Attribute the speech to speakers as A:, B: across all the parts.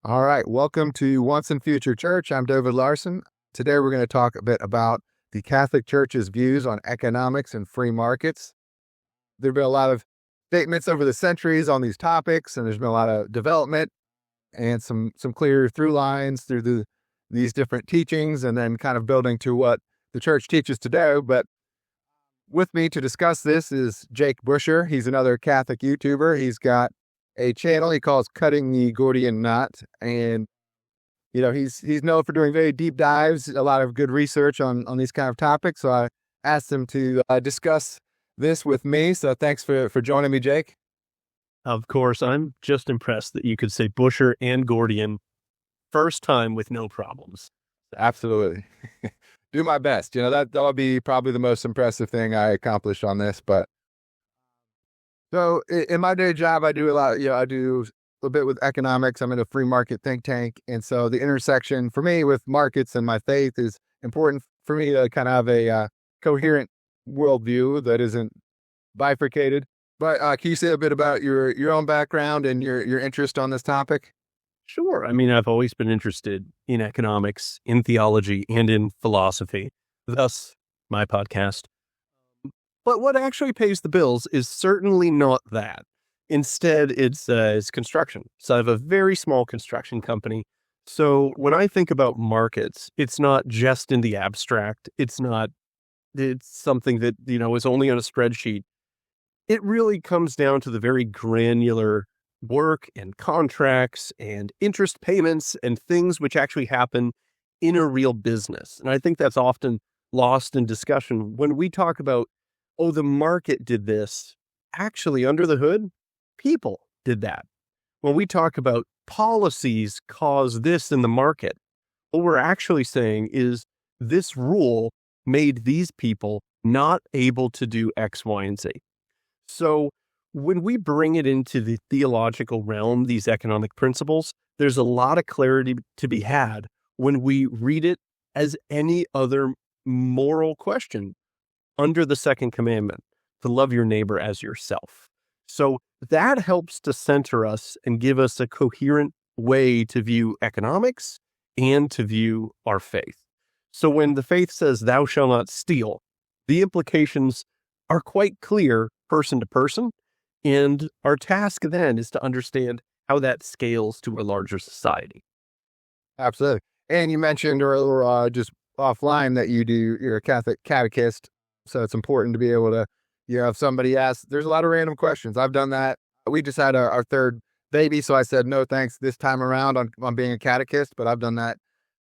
A: All right, welcome to Once and Future Church. I'm David Larson. Today we're going to talk a bit about the Catholic Church's views on economics and free markets. There have been a lot of statements over the centuries on these topics, and there's been a lot of development and some clear through lines through these different teachings, and then kind of building to what the church teaches today. But with me to discuss this is Jake Busher. He's another Catholic YouTuber. He's got a channel he calls Cutting the Gordian Knot, and he's known for doing very deep dives, a lot of good research on these kind of topics. So I asked him to discuss this with me. So thanks for joining me, Jake.
B: Of course, I'm just impressed that you could say Busher and Gordian first time with no problems.
A: Absolutely. Do my best. That'll be probably the most impressive thing I accomplished on this. But so in my day job, I do a lot. I do a bit with economics. I'm in a free market think tank. And so the intersection for me with markets and my faith is important for me to kind of have a coherent worldview that isn't bifurcated. But can you say a bit about your own background and your interest on this topic?
B: Sure. I mean, I've always been interested in economics, in theology, and in philosophy, thus my podcast. But what actually pays the bills is certainly not that. Instead, it's construction. So I have a very small construction company. So when I think about markets, it's not just in the abstract. It's something that, is only on a spreadsheet. It really comes down to the very granular work and contracts and interest payments and things which actually happen in a real business. And I think that's often lost in discussion. When we talk about, the market did this, actually under the hood, people did that. When we talk about policies cause this in the market, what we're actually saying is this rule made these people not able to do X, Y, and Z. So when we bring it into the theological realm, these economic principles, there's a lot of clarity to be had when we read it as any other moral question under the second commandment, to love your neighbor as yourself. So that helps to center us and give us a coherent way to view economics and to view our faith. So when the faith says, thou shalt not steal, the implications are quite clear person to person. And our task then is to understand how that scales to a larger society.
A: Absolutely. And you mentioned earlier, just offline, that you're a Catholic catechist. So it's important to be able to, if somebody asks, there's a lot of random questions. I've done that. We just had our third baby. So I said, no, thanks this time around on being a catechist, but I've done that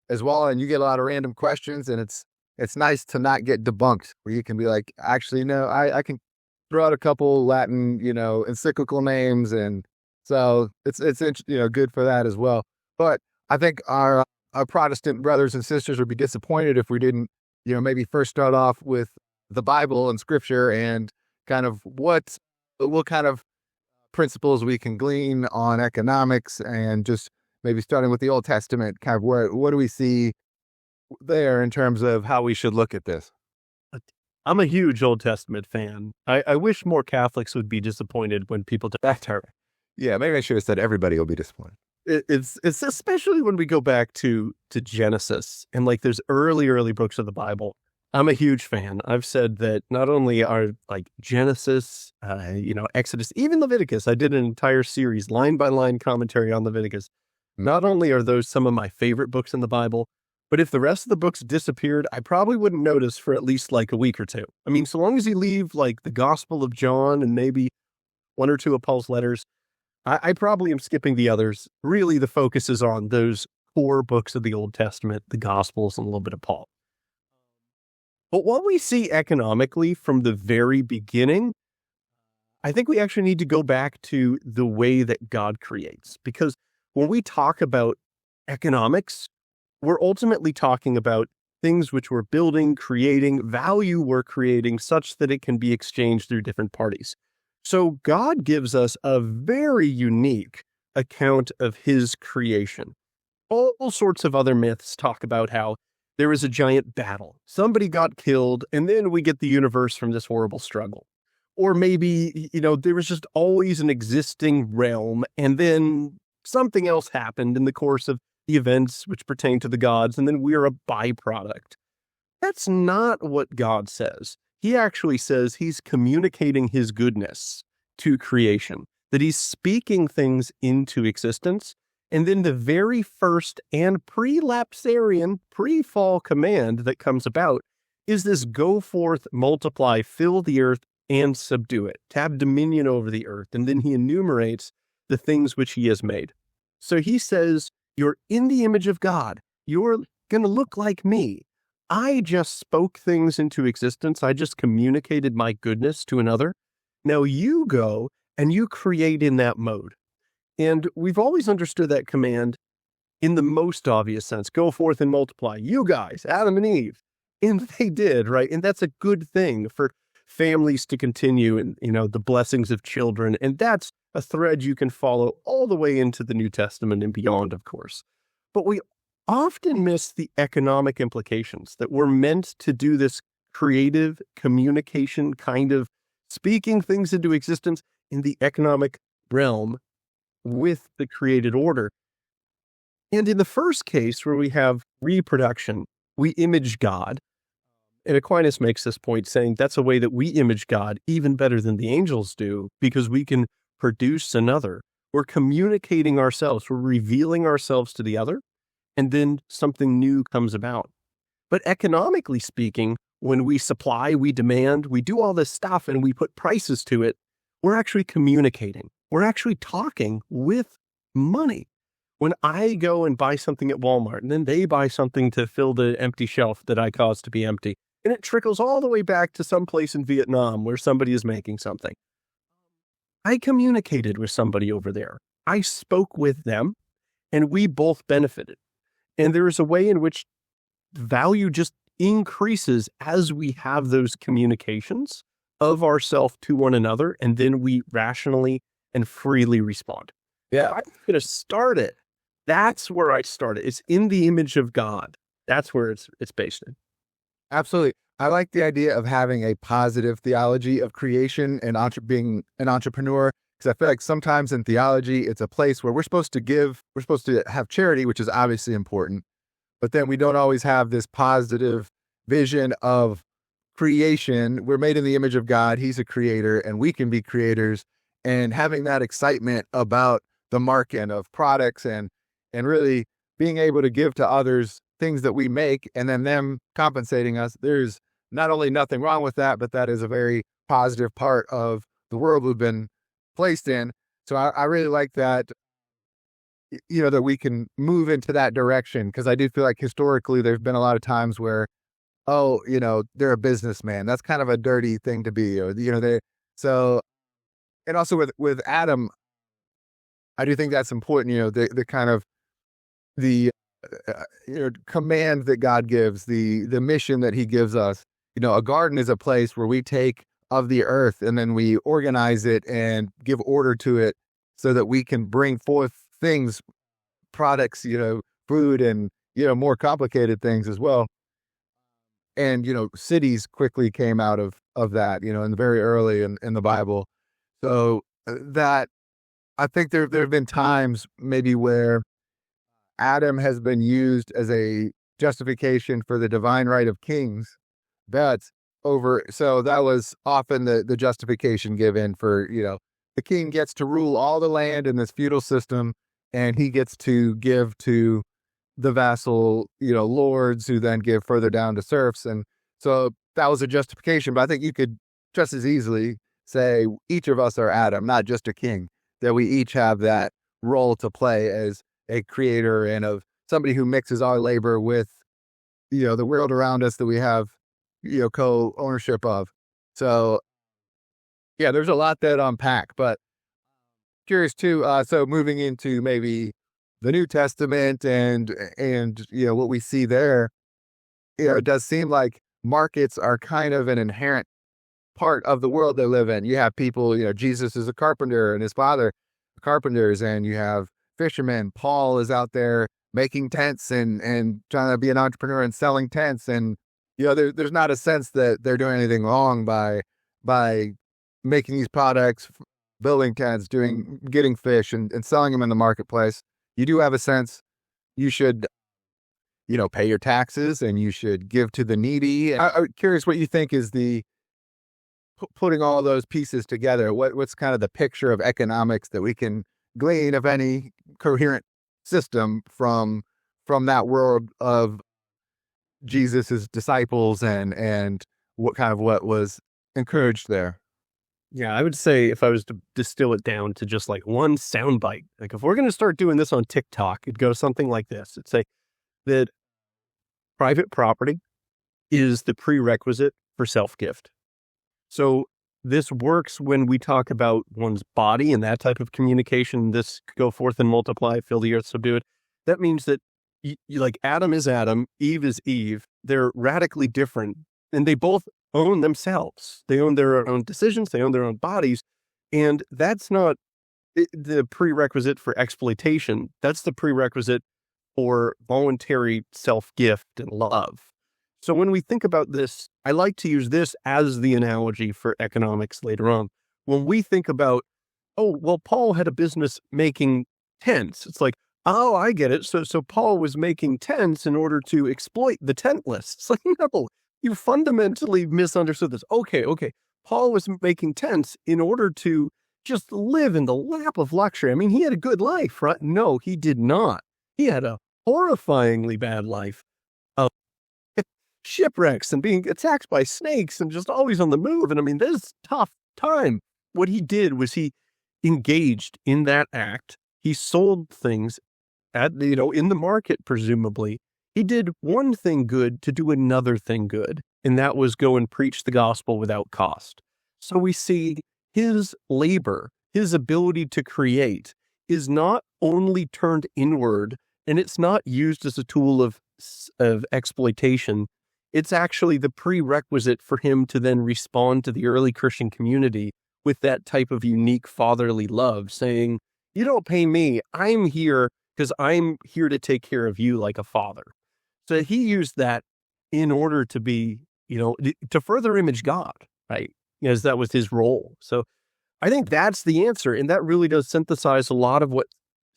A: as well. And you get a lot of random questions, and it's nice to not get debunked, where you can be like, actually, no, I can throw out a couple Latin, encyclical names. And so it's good for that as well. But I think our Protestant brothers and sisters would be disappointed if we didn't, maybe first start off with the Bible and scripture and kind of what kind of principles we can glean on economics, and just maybe starting with the Old Testament, kind of what do we see there in terms of how we should look at this?
B: I'm a huge Old Testament fan. I wish more Catholics would be disappointed when people do that.
A: Yeah, maybe I should have said everybody will be disappointed.
B: It's especially when we go back to Genesis and there's early books of the Bible. I'm a huge fan. I've said that not only are Genesis, Exodus, even Leviticus. I did an entire series, line by line commentary on Leviticus. Not only are those some of my favorite books in the Bible, but if the rest of the books disappeared, I probably wouldn't notice for at least a week or two. I mean, so long as you leave the Gospel of John and maybe one or two of Paul's letters, I probably am skipping the others. Really, the focus is on those core books of the Old Testament, the Gospels, and a little bit of Paul. But what we see economically from the very beginning, I think we actually need to go back to the way that God creates. Because when we talk about economics, we're ultimately talking about things which we're building, creating, value we're creating such that it can be exchanged through different parties. So God gives us a very unique account of his creation. All sorts of other myths talk about how there was a giant battle. Somebody got killed, and then we get the universe from this horrible struggle. Or maybe, there was just always an existing realm, and then something else happened in the course of the events which pertain to the gods, and then we're a byproduct. That's not what God says. He actually says he's communicating his goodness to creation, that he's speaking things into existence. And then the very first and pre-lapsarian, pre-fall command that comes about is this go forth, multiply, fill the earth, and subdue it, to have dominion over the earth. And then he enumerates the things which he has made. So he says, you're in the image of God. You're going to look like me. I just spoke things into existence. I just communicated my goodness to another. Now you go and you create in that mode. And we've always understood that command in the most obvious sense. Go forth and multiply. You guys, Adam and Eve. And they did, right? And that's a good thing for families to continue and, the blessings of children. And that's a thread you can follow all the way into the New Testament and beyond, of course. But we often miss the economic implications that we're meant to do this creative communication kind of speaking things into existence in the economic realm with the created order. And in the first case, where we have reproduction, we image God. And Aquinas makes this point, saying that's a way that we image God even better than the angels do, because we can produce another. We're communicating ourselves. We're revealing ourselves to the other, and then something new comes about. But economically speaking, when we supply, we demand, we do all this stuff, and we put prices to it, we're actually communicating. We're actually talking with money. When I go and buy something at Walmart, and then they buy something to fill the empty shelf that I caused to be empty, and it trickles all the way back to some place in Vietnam where somebody is making something. I communicated with somebody over there. I spoke with them, and we both benefited. And there is a way in which value just increases as we have those communications of ourselves to one another, and then we rationally and freely respond.
A: Yeah.
B: I'm going to start it. That's where I started. It's in the image of God. That's where it's based in.
A: Absolutely. I like the idea of having a positive theology of creation and being an entrepreneur, because I feel like sometimes in theology, it's a place where we're supposed to give, we're supposed to have charity, which is obviously important, but then we don't always have this positive vision of creation. We're made in the image of God. He's a creator, and we can be creators, and having that excitement about the market of products and really being able to give to others things that we make and then them compensating us. There's not only nothing wrong with that, but that is a very positive part of the world we've been placed in. So I really like that, that we can move into that direction, because I do feel like historically there's been a lot of times where, they're a businessman. That's kind of a dirty thing to be, and also with Adam, I do think that's important, the kind of the command that God gives, the mission that he gives us. A garden is a place where we take of the earth and then we organize it and give order to it so that we can bring forth things, products, food and, more complicated things as well. And, cities quickly came out of that, in the very early in the Bible. So that I think there have been times maybe where Adam has been used as a justification for the divine right of kings. So that was often the justification given for, the king gets to rule all the land in this feudal system, and he gets to give to the vassal, lords, who then give further down to serfs. And so that was a justification. But I think you could just as easily say each of us are Adam, not just a king, that we each have that role to play as a creator and of somebody who mixes our labor with, the world around us that we have, co-ownership of. So yeah, there's a lot that unpack, but curious too. So moving into maybe the New Testament and what we see there, it does seem like markets are kind of an inherent part of the world they live in. You have people, Jesus is a carpenter and his father are carpenters, and you have fishermen. Paul is out there making tents and trying to be an entrepreneur and selling tents. And, there's not a sense that they're doing anything wrong by making these products, building tents, getting fish and selling them in the marketplace, you do have a sense you should, pay your taxes and you should give to the needy. I'm curious what you think is putting all those pieces together. What's kind of the picture of economics that we can glean of any coherent system from that world of Jesus's disciples and what was encouraged there?
B: Yeah, I would say if I was to distill it down to just like one soundbite, like if we're going to start doing this on TikTok, it'd go something like this. It'd say that private property is the prerequisite for self-gift. So this works when we talk about one's body and that type of communication. This go forth and multiply, fill the earth, subdue it. That means that like Adam is Adam, Eve is Eve. They're radically different, and they both own themselves. They own their own decisions. They own their own bodies. And that's not the prerequisite for exploitation. That's the prerequisite for voluntary self-gift and love. So when we think about this, I like to use this as the analogy for economics later on. When we think about, oh, well, Paul had a business making tents. It's like, oh, I get it. So Paul was making tents in order to exploit the tentless. It's like, no, you fundamentally misunderstood this. Okay. Paul was making tents in order to just live in the lap of luxury. I mean, he had a good life, right? No, he did not. He had a horrifyingly bad life of shipwrecks and being attacked by snakes and just always on the move. And I mean, this is a tough time. What he did was he engaged in that act. He sold things in the market, presumably. He did one thing good to do another thing good, and that was go and preach the gospel without cost. So we see his labor, his ability to create, is not only turned inward, and it's not used as a tool of exploitation. It's actually the prerequisite for him to then respond to the early Christian community with that type of unique fatherly love, saying, you don't pay me, I'm here because I'm here to take care of you like a father. So he used that in order to be, to further image God, right? As that was his role. So I think that's the answer. And that really does synthesize a lot of what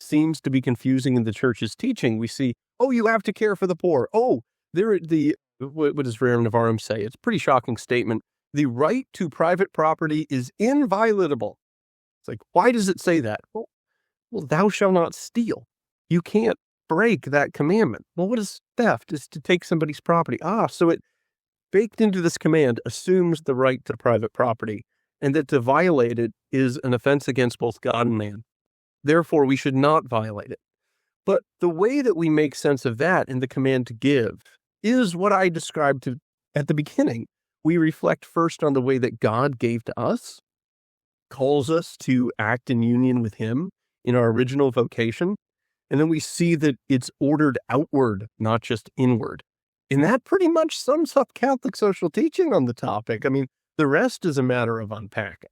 B: seems to be confusing in the church's teaching. We see, oh, you have to care for the poor. Oh, what does Rerum Novarum say? It's a pretty shocking statement. The right to private property is inviolable. It's like, why does it say that? Well, thou shalt not steal. You can't break that commandment. Well, what is theft? Is to take somebody's property. So it baked into this command assumes the right to private property, and that to violate it is an offense against both God and man. Therefore, we should not violate it. But the way that we make sense of that in the command to give is what I described at the beginning. We reflect first on the way that God gave to us, calls us to act in union with him in our original vocation, and then we see that it's ordered outward, not just inward. And that pretty much sums up Catholic social teaching on the topic. I mean, the rest is a matter of unpacking.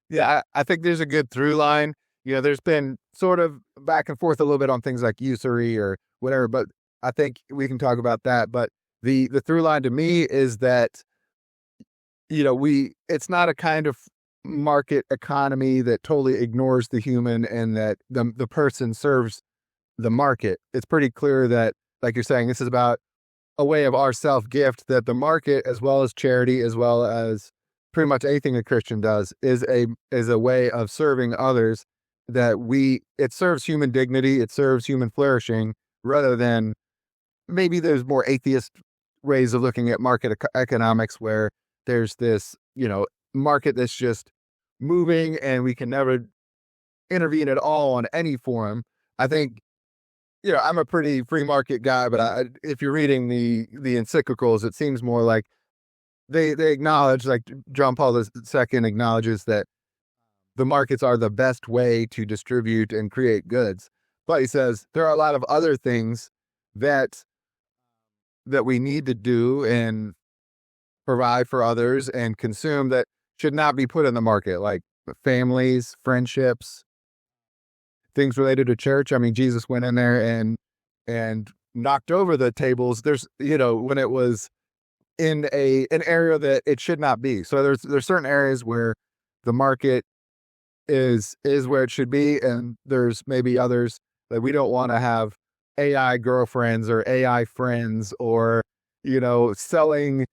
A: Yeah, I think there's a good through line. There's been sort of back and forth a little bit on things like usury or whatever, but I think we can talk about that. But the through line to me is that, it's not a kind of market economy that totally ignores the human and that the person serves the market. It's pretty clear that, like you're saying, this is about a way of our self-gift, that the market, as well as charity, as well as pretty much anything a Christian does, is a way of serving others, that it serves human dignity, it serves human flourishing, rather than maybe there's more atheist ways of looking at market economics where there's this, market that's just moving and we can never intervene at all on any forum. I think, I'm a pretty free market guy, but if you're reading the encyclicals, it seems more like they acknowledge, like John Paul II acknowledges, that the markets are the best way to distribute and create goods. But he says there are a lot of other things that we need to do and provide for others and consume that should not be put in the market, like families, friendships, things related to church. I mean, Jesus went in there and knocked over the tables. There's, when it was in an area that it should not be. So there's certain areas where the market is where it should be, and there's maybe others that we don't want to have AI girlfriends or AI friends, or selling.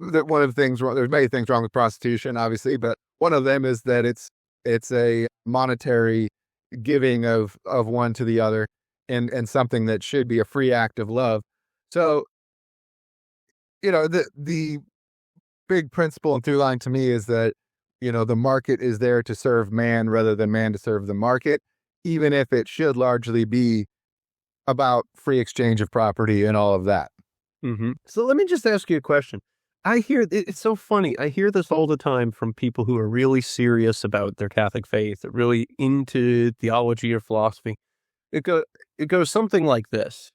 A: That one of the things there's many things wrong with prostitution, obviously, but one of them is that it's a monetary giving of one to the other, and something that should be a free act of love. So the big principle and through line to me is that the market is there to serve man rather than man to serve the market, even if it should largely be about free exchange of property and all of that.
B: So let me just ask you a question. I hear it's so funny. I hear this all the time from people who are really serious about their Catholic faith, really into theology or philosophy. It goes something like this.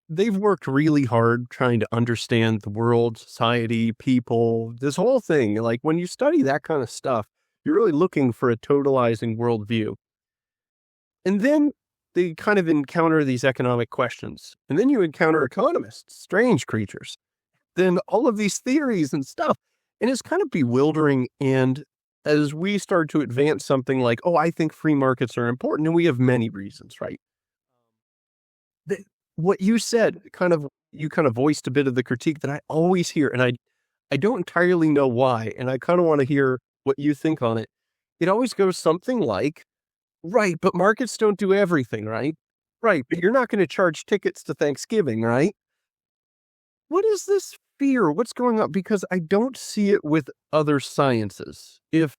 B: They've worked really hard trying to understand the world, society, people, this whole thing. Like when you study that kind of stuff, you're really looking for a totalizing worldview. And then they kind of encounter these economic questions. And then you encounter economists, strange creatures. Then all of these theories and stuff. And it's kind of bewildering. And as we start to advance something like, oh, I think free markets are important, and we have many reasons, right? What you said, you kind of voiced a bit of the critique that I always hear, and I don't entirely know why, and I kind of want to hear what you think on it. It always goes something like, right, but markets don't do everything, right? Right, but you're not going to charge tickets to Thanksgiving, right? What is this fear? What's going on? Because I don't see it with other sciences. If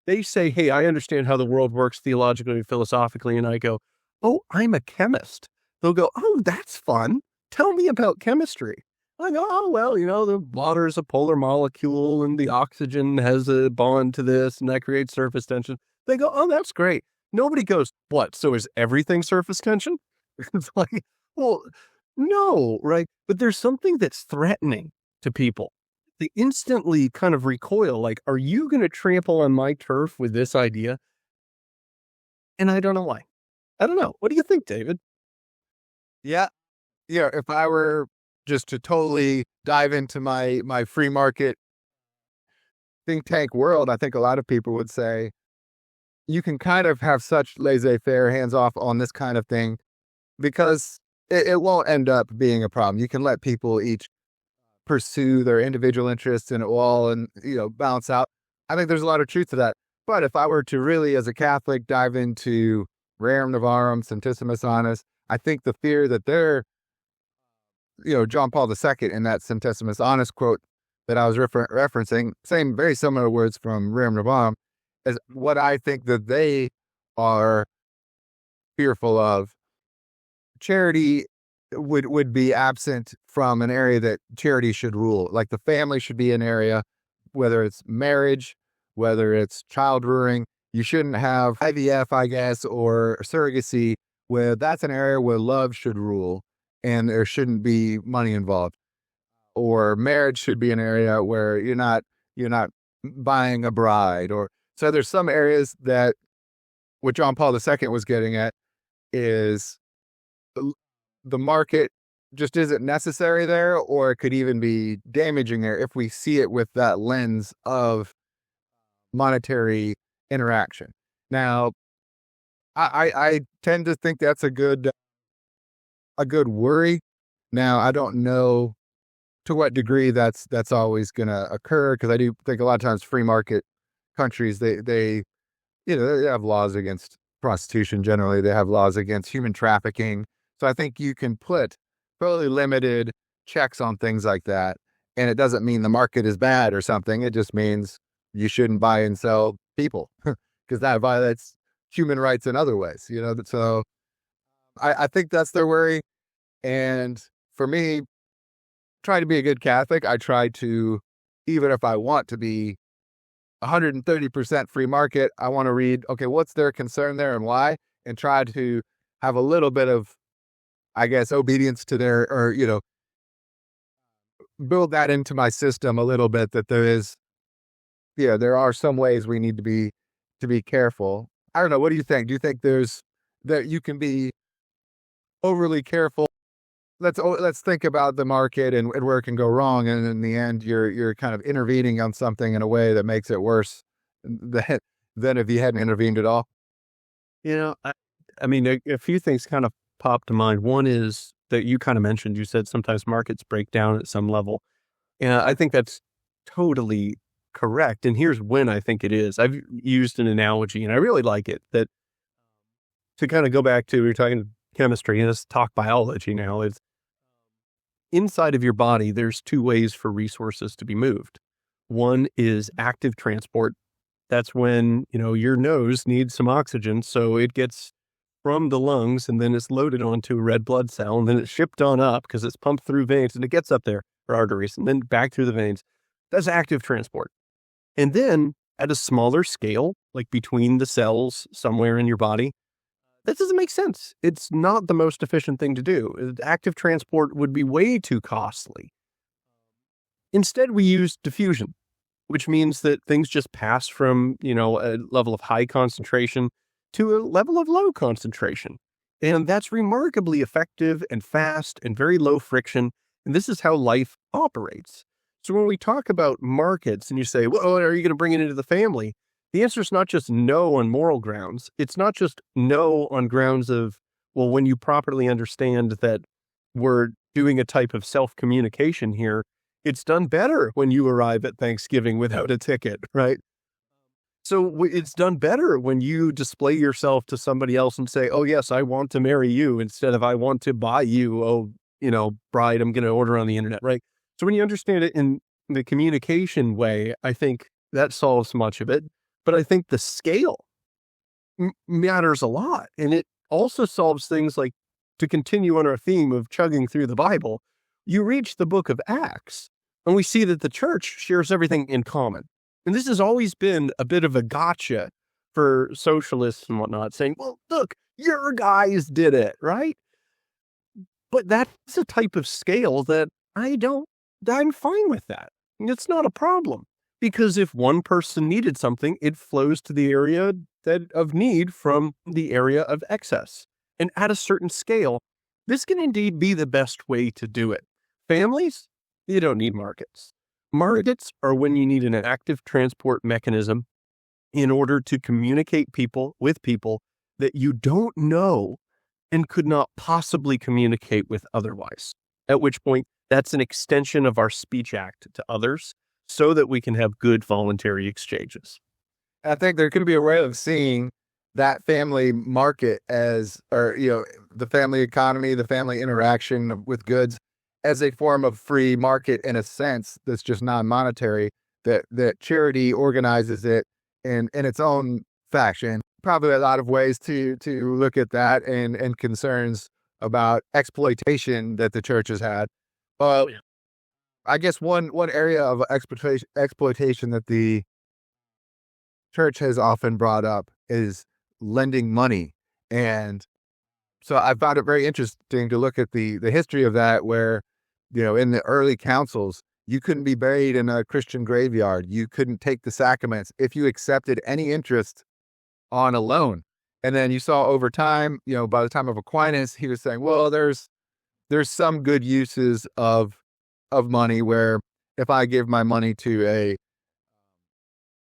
B: they say, hey, I understand how the world works theologically and philosophically, and I go, oh, I'm a chemist. They'll go, oh, that's fun. Tell me about chemistry. I go, oh, well, the water is a polar molecule and the oxygen has a bond to this and that creates surface tension. They go, oh, that's great. Nobody goes, what? So is everything surface tension? It's like, well, no, right? But there's something that's threatening to people. They instantly kind of recoil, like, are you going to trample on my turf with this idea? And I don't know why. I don't know. What do you think, David?
A: Yeah. If I were just to totally dive into my free market think tank world, I think a lot of people would say you can kind of have such laissez-faire, hands off on this kind of thing because it won't end up being a problem. You can let people each pursue their individual interests and it will all balance out. I think there's a lot of truth to that. But if I were to really, as a Catholic, dive into Rerum Novarum, Centesimus Annus, I think the fear that they're, John Paul II in that Centesimus Annus quote that I was referencing, very similar words from Rerum Novarum, is what I think that they are fearful of. Charity would be absent from an area that charity should rule. Like the family should be an area, whether it's marriage, whether it's child rearing. You shouldn't have IVF, I guess, or surrogacy, where that's an area where love should rule and there shouldn't be money involved. Or marriage should be an area where you're not buying a bride. Or so there's some areas that what John Paul II was getting at is the market just isn't necessary there, or it could even be damaging there if we see it with that lens of monetary interaction. Now, I tend to think that's a good worry. Now, I don't know to what degree that's always going to occur, because I do think a lot of times free market countries, they have laws against prostitution. Generally, they have laws against human trafficking. So I think you can put fairly limited checks on things like that, and it doesn't mean the market is bad or something. It just means you shouldn't buy and sell people because that violates human rights in other ways. So I think that's their worry. And for me, trying to be a good Catholic, I try to, even if I want to be 130% free market, I want to read, okay, what's their concern there and why, and try to have a little bit of, I guess, obedience to their, or, build that into my system a little bit, that there are some ways we need to be careful. I don't know. What do you think? Do you think that you can be overly careful? Let's think about the market and where it can go wrong, and in the end, you're kind of intervening on something in a way that makes it worse than if he hadn't intervened at all?
B: I mean, a few things kind of pop to mind. One is that you kind of mentioned, you said sometimes markets break down at some level. And I think that's totally correct. And here's when I think it is. I've used an analogy and I really like it, that to kind of go back to, we were talking chemistry and let's talk biology now. It's inside of your body, there's two ways for resources to be moved. One is active transport. That's when, your nose needs some oxygen. So it gets from the lungs and then it's loaded onto a red blood cell and then it's shipped on up because it's pumped through veins and it gets up there, or arteries, and then back through the veins. That's active transport. And then at a smaller scale, like between the cells somewhere in your body, that doesn't make sense. It's not the most efficient thing to do. Active transport would be way too costly. Instead, we use diffusion, which means that things just pass from, a level of high concentration to a level of low concentration. And that's remarkably effective and fast and very low friction. And this is how life operates. So when we talk about markets and you say, well, are you going to bring it into the family? The answer is not just no on moral grounds. It's not just no on grounds of, well, when you properly understand that we're doing a type of self-communication here, it's done better when you arrive at Thanksgiving without a ticket, right? So it's done better when you display yourself to somebody else and say, oh, yes, I want to marry you, instead of I want to buy you, bride, I'm going to order on the internet, right? So when you understand it in the communication way, I think that solves much of it. But I think the scale matters a lot. And it also solves things like, to continue on our theme of chugging through the Bible, you reach the book of Acts and we see that the church shares everything in common. And this has always been a bit of a gotcha for socialists and whatnot, saying, well, look, your guys did it, right? But that's a type of scale that I'm fine with that. It's not a problem. Because if one person needed something, it flows to the area of need from the area of excess. And at a certain scale, this can indeed be the best way to do it. Families, you don't need markets. Markets are when you need an active transport mechanism in order to communicate with people that you don't know and could not possibly communicate with otherwise. At which point, that's an extension of our speech act to others, so that we can have good voluntary exchanges.
A: I think there can be a way of seeing that family market the family economy, the family interaction with goods as a form of free market in a sense that's just non-monetary, that charity organizes it in its own fashion. Probably a lot of ways to look at that and concerns about exploitation that the church has had. I guess one area of exploitation that the church has often brought up is lending money. And so I found it very interesting to look at the history of that, where, in the early councils, you couldn't be buried in a Christian graveyard. You couldn't take the sacraments if you accepted any interest on a loan. And then you saw over time, by the time of Aquinas, he was saying, well, there's some good uses of money where if I give my money to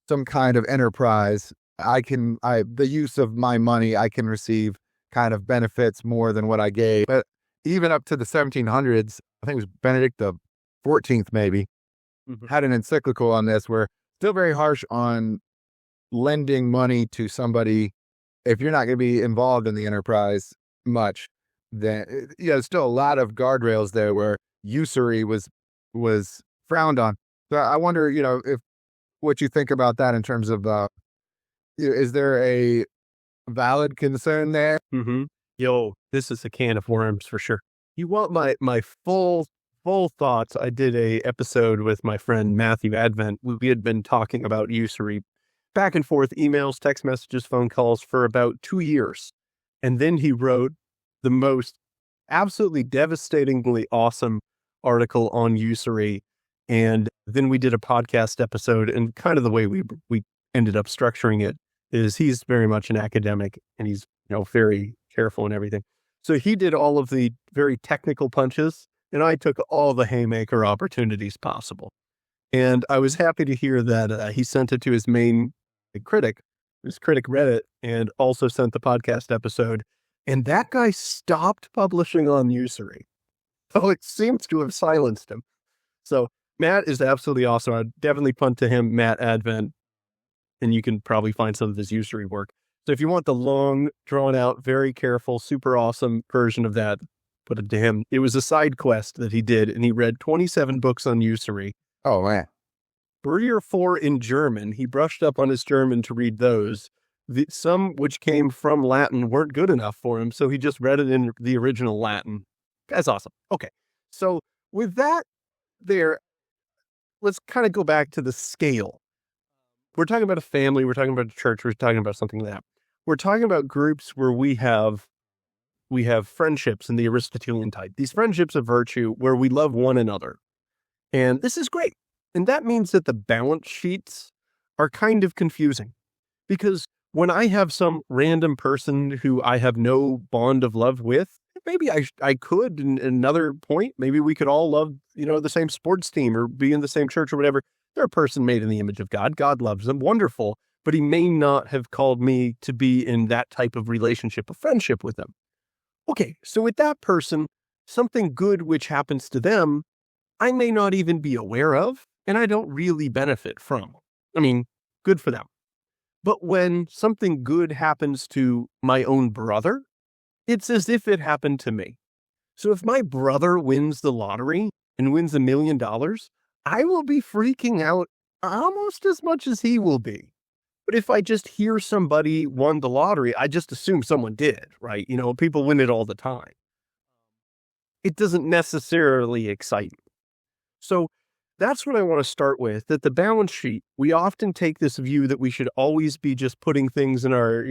A: some kind of enterprise, the use of my money, I can receive kind of benefits more than what I gave. But even up to the 1700s, I think it was Benedict the 14th maybe, had an encyclical on this, where still very harsh on lending money to somebody if you're not going to be involved in the enterprise much. Then still a lot of guardrails there where usury was frowned on. So I wonder, if what you think about that in terms of, is there a valid concern there?
B: Mm-hmm. This is a can of worms for sure. You want my full thoughts? I did a episode with my friend Matthew Advent. We had been talking about usury back and forth, emails, text messages, phone calls for about 2 years. And then he wrote the most absolutely devastatingly awesome article on usury. And then we did a podcast episode, and kind of the way we ended up structuring it is he's very much an academic and he's, very careful and everything. So he did all of the very technical punches and I took all the haymaker opportunities possible. And I was happy to hear that he sent it to his main critic, This critic read it and also sent the podcast episode. And that guy stopped publishing on Usury. Oh, it seems to have silenced him. So Matt is absolutely awesome. I'd definitely punt to him, Matt Advent, and you can probably find some of his Usury work. So if you want the long, drawn out, very careful, super awesome version of that, put it to him. It was a side quest that he did, and he read 27 books on Usury.
A: Oh, man.
B: 3 or 4 in German. He brushed up on his German to read those. Some which came from Latin weren't good enough for him, so he just read it in the original Latin. That's awesome. Okay. So with that there, let's kind of go back to the scale. We're talking about a family. We're talking about a church. We're talking about something like that. We're talking about groups where we have friendships in the Aristotelian type. These friendships of virtue where we love one another. And this is great. And that means that the balance sheets are kind of confusing. Because when I have some random person who I have no bond of love with, maybe I could in another point, maybe we could all love, the same sports team or be in the same church or whatever. They're a person made in the image of God. God loves them. Wonderful. But he may not have called me to be in that type of relationship of friendship with them. Okay, so with that person, something good which happens to them, I may not even be aware of, and I don't really benefit from. I mean, good for them. But when something good happens to my own brother, it's as if it happened to me. So if my brother wins the lottery and wins $1 million, I will be freaking out almost as much as he will be. But if I just hear somebody won the lottery, I just assume someone did, right? People win it all the time. It doesn't necessarily excite me. So that's what I want to start with, that the balance sheet, we often take this view that we should always be just putting things in our,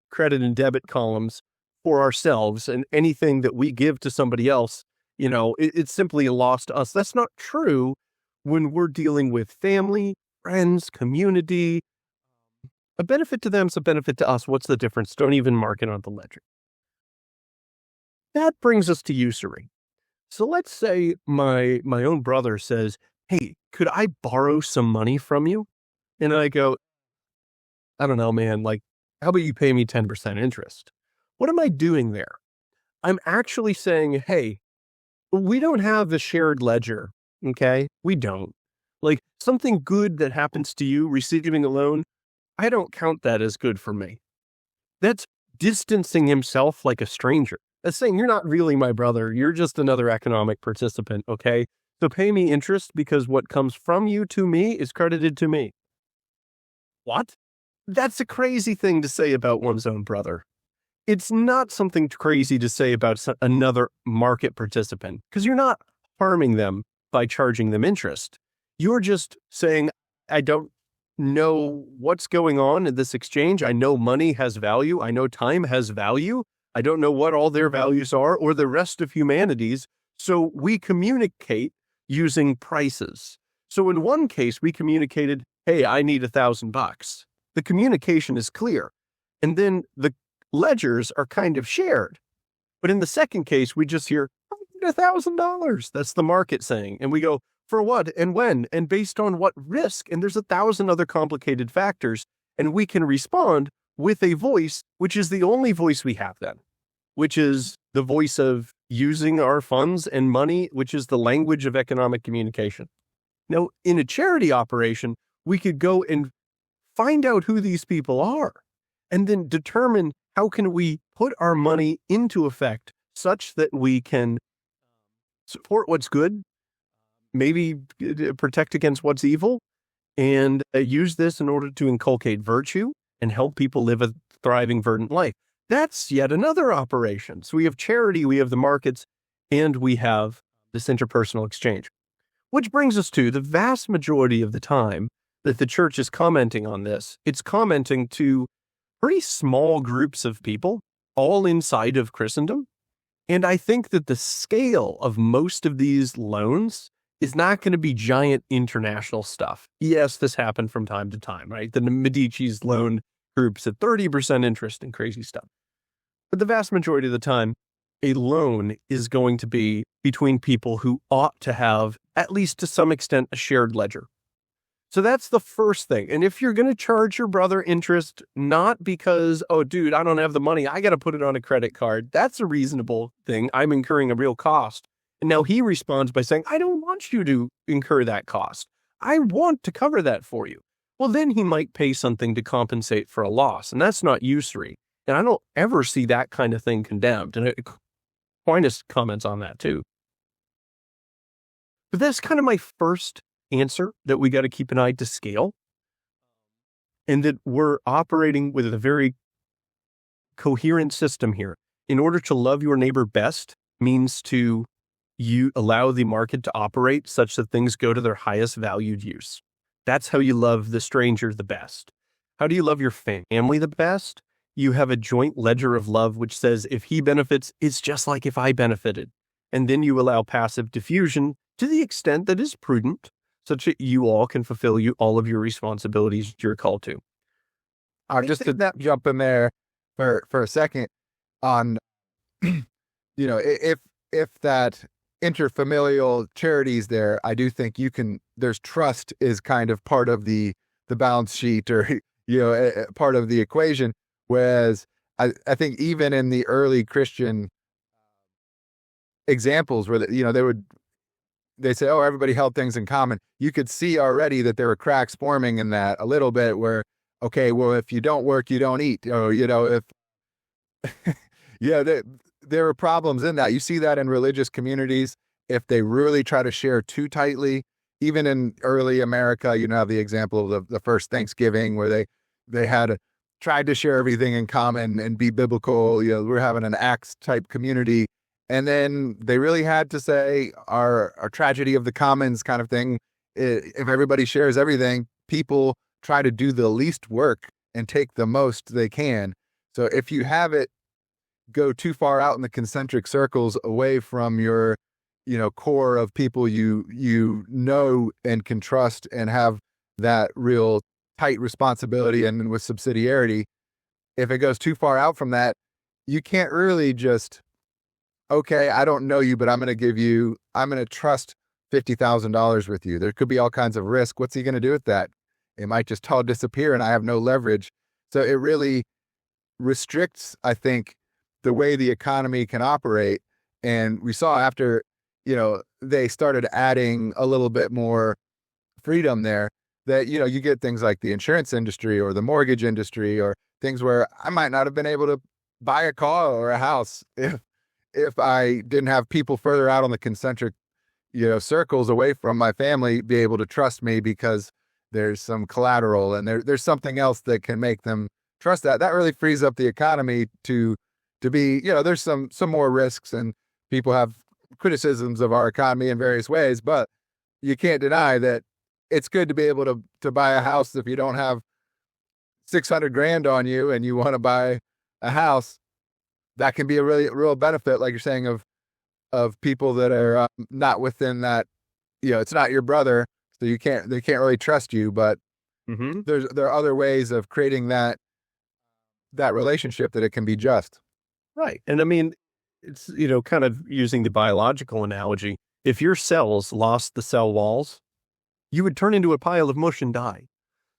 B: credit and debit columns for ourselves, and anything that we give to somebody else, it's simply a loss to us. That's not true when we're dealing with family, friends, community. A benefit to them is a benefit to us. What's the difference? Don't even mark it on the ledger. That brings us to usury. So let's say my own brother says, hey, could I borrow some money from you? And I go, I don't know, man, how about you pay me 10% interest? What am I doing there? I'm actually saying, hey, we don't have a shared ledger, okay? We don't. Something good that happens to you, receiving a loan, I don't count that as good for me. That's distancing himself like a stranger. That's saying you're not really my brother. You're just another economic participant, okay? So pay me interest because what comes from you to me is credited to me. What? That's a crazy thing to say about one's own brother. It's not something crazy to say about another market participant, because you're not harming them by charging them interest. You're just saying, I don't know what's going on in this exchange. I know money has value. I know time has value. I don't know what all their values are or the rest of humanity's. So we communicate using prices. So in one case, we communicated, hey, I need $1,000. The communication is clear. And then the ledgers are kind of shared. But in the second case, we just hear $1,000. That's the market saying. And we go, for what and when and based on what risk? And there's 1,000 other complicated factors. And we can respond with a voice, which is the only voice we have then, which is the voice of using our funds and money, which is the language of economic communication. Now, in a charity operation, we could go and find out who these people are and then determine how can we put our money into effect such that we can support what's good, maybe protect against what's evil, and use this in order to inculcate virtue and help people live a thriving, verdant life. That's yet another operation. So we have charity, we have the markets, and we have this interpersonal exchange. Which brings us to the vast majority of the time that the church is commenting on this, it's commenting to pretty small groups of people, all inside of Christendom. And I think that the scale of most of these loans is not going to be giant international stuff. Yes, this happened from time to time, right? The Medici's loaned groups at 30% interest and crazy stuff. But the vast majority of the time, a loan is going to be between people who ought to have, at least to some extent, a shared ledger. So that's the first thing. And if you're going to charge your brother interest, not because, oh, dude, I don't have the money, I got to put it on a credit card. That's a reasonable thing. I'm incurring a real cost. And now he responds by saying, I don't want you to incur that cost. I want to cover that for you. Well, then he might pay something to compensate for a loss. And that's not usury. And I don't ever see that kind of thing condemned. And Aquinas comments on that too. But that's kind of my first answer, that we got to keep an eye to scale, and that we're operating with a very coherent system here. In order to love your neighbor best means to allow the market to operate such that things go to their highest valued use. That's how you love the stranger the best. How do you love your family the best? You have a joint ledger of love which says if he benefits, it's just like if I benefited. And then you allow passive diffusion to the extent that is prudent, such that you all can fulfill all of your responsibilities you're called to.
A: Just to jump in there for a second on, if that interfamilial charities there, I do think there's trust is kind of part of the balance sheet, or, part of the equation. Whereas I think even in the early Christian examples where, they say, oh, everybody held things in common. You could see already that there were cracks forming in that a little bit where, okay, well, if you don't work, you don't eat. Or, if, there are problems in that. You see that in religious communities. If they really try to share too tightly, even in early America, have the example of the first Thanksgiving where they had tried to share everything in common and be biblical. We're having an Acts type community. And then they really had to say our tragedy of the commons kind of thing. If everybody shares everything, people try to do the least work and take the most they can. So if you have it go too far out in the concentric circles away from your, core of people you know and can trust and have that real tight responsibility and with subsidiarity, if it goes too far out from that, you can't really just, okay, I don't know you, but I'm going to trust $50,000 with you. There could be all kinds of risk. What's he going to do with that? It might just all disappear and I have no leverage. So it really restricts, I think, the way the economy can operate. And we saw after, they started adding a little bit more freedom there, that, you get things like the insurance industry or the mortgage industry, or things where I might not have been able to buy a car or a house if I didn't have people further out on the concentric, circles away from my family be able to trust me because there's some collateral and there's something else that can make them trust that. That really frees up the economy to be, there's some more risks, and people have criticisms of our economy in various ways, but you can't deny that it's good to be able to buy a house. If you don't have $600,000 on you and you want to buy a house, that can be a really real benefit, like you're saying, of people that are not within that. It's not your brother, so they can't really trust you. But there are other ways of creating that relationship that it can be just.
B: Right, and I mean, it's kind of using the biological analogy. If your cells lost the cell walls, you would turn into a pile of mush and die.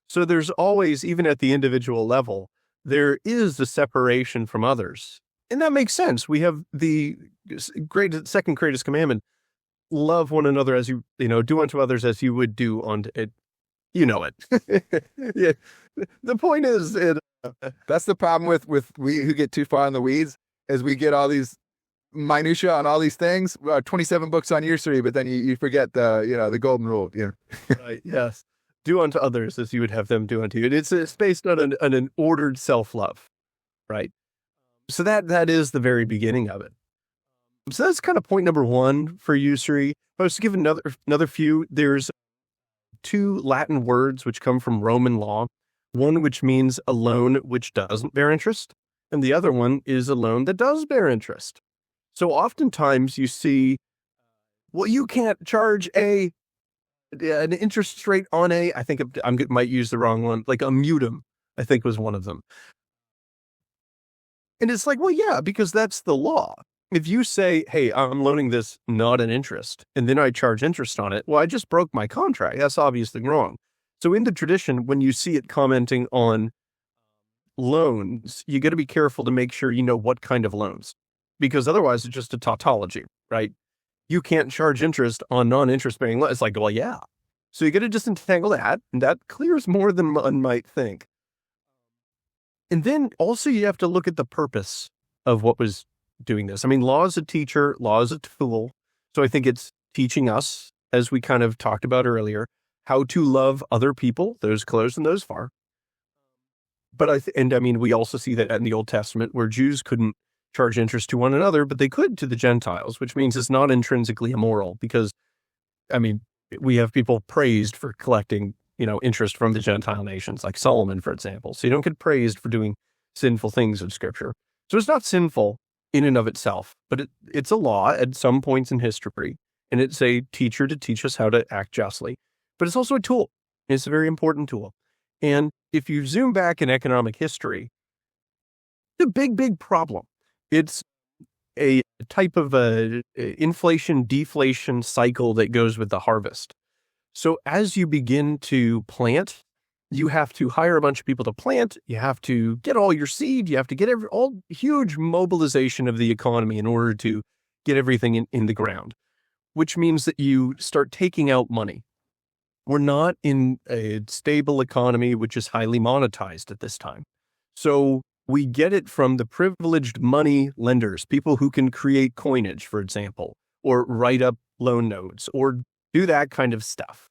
B: So there's always, even at the individual level, there is the separation from others. And that makes sense. We have the second greatest commandment: love one another as do unto others as you would do unto it. Yeah. The point is,
A: that's the problem with we who get too far in the weeds, is we get all these minutia on all these things. 27 books on usury, but then you forget the golden rule.
B: Right. Yes. Do unto others as you would have them do unto you. It's based on an ordered self-love, right? So that is the very beginning of it. So that's kind of point number one for usury. I was to give another few. There's two Latin words which come from Roman law. One which means a loan which doesn't bear interest, and the other one is a loan that does bear interest. So oftentimes you see, well, you can't charge an interest rate on I think I might use the wrong one, like a mutum, I think was one of them. And it's like, well, yeah, because that's the law. If you say, hey, I'm loaning this not an interest, and then I charge interest on it, well, I just broke my contract. That's obviously wrong. So in the tradition, when you see it commenting on loans, you got to be careful to make sure you know what kind of loans, because otherwise it's just a tautology, right? You can't charge interest on non-interest bearing loans. It's like, well, yeah. So you got to disentangle that, and that clears more than one might think. And then also you have to look at the purpose of what was doing this. I mean, law is a teacher, law is a tool. So I think it's teaching us, as we kind of talked about earlier, how to love other people, those close and those far. But we also see that in the Old Testament where Jews couldn't charge interest to one another, but they could to the Gentiles, which means it's not intrinsically immoral because, we have people praised for collecting, interest from the Gentile nations, like Solomon, for example. So you don't get praised for doing sinful things in Scripture. So it's not sinful in and of itself, but it's a law at some points in history, and it's a teacher to teach us how to act justly. But it's also a tool. It's a very important tool. And if you zoom back in economic history, the big problem. It's a type of inflation-deflation cycle that goes with the harvest. So as you begin to plant, you have to hire a bunch of people to plant. You have to get all your seed. You have to get all huge mobilization of the economy in order to get everything in the ground, which means that you start taking out money. We're not in a stable economy, which is highly monetized at this time. So we get it from the privileged money lenders, people who can create coinage, for example, or write up loan notes, or do that kind of stuff.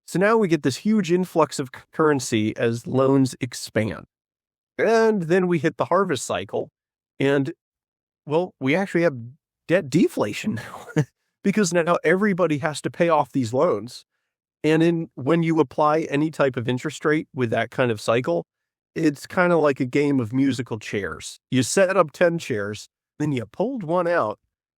B: So now we get this huge influx of currency as loans expand. And then we hit the harvest cycle, and, we actually have debt deflation now, because now everybody has to pay off these loans. And when you apply any type of interest rate with that kind of cycle, it's kind of like a game of musical chairs. You set up 10 chairs, then you pulled one out,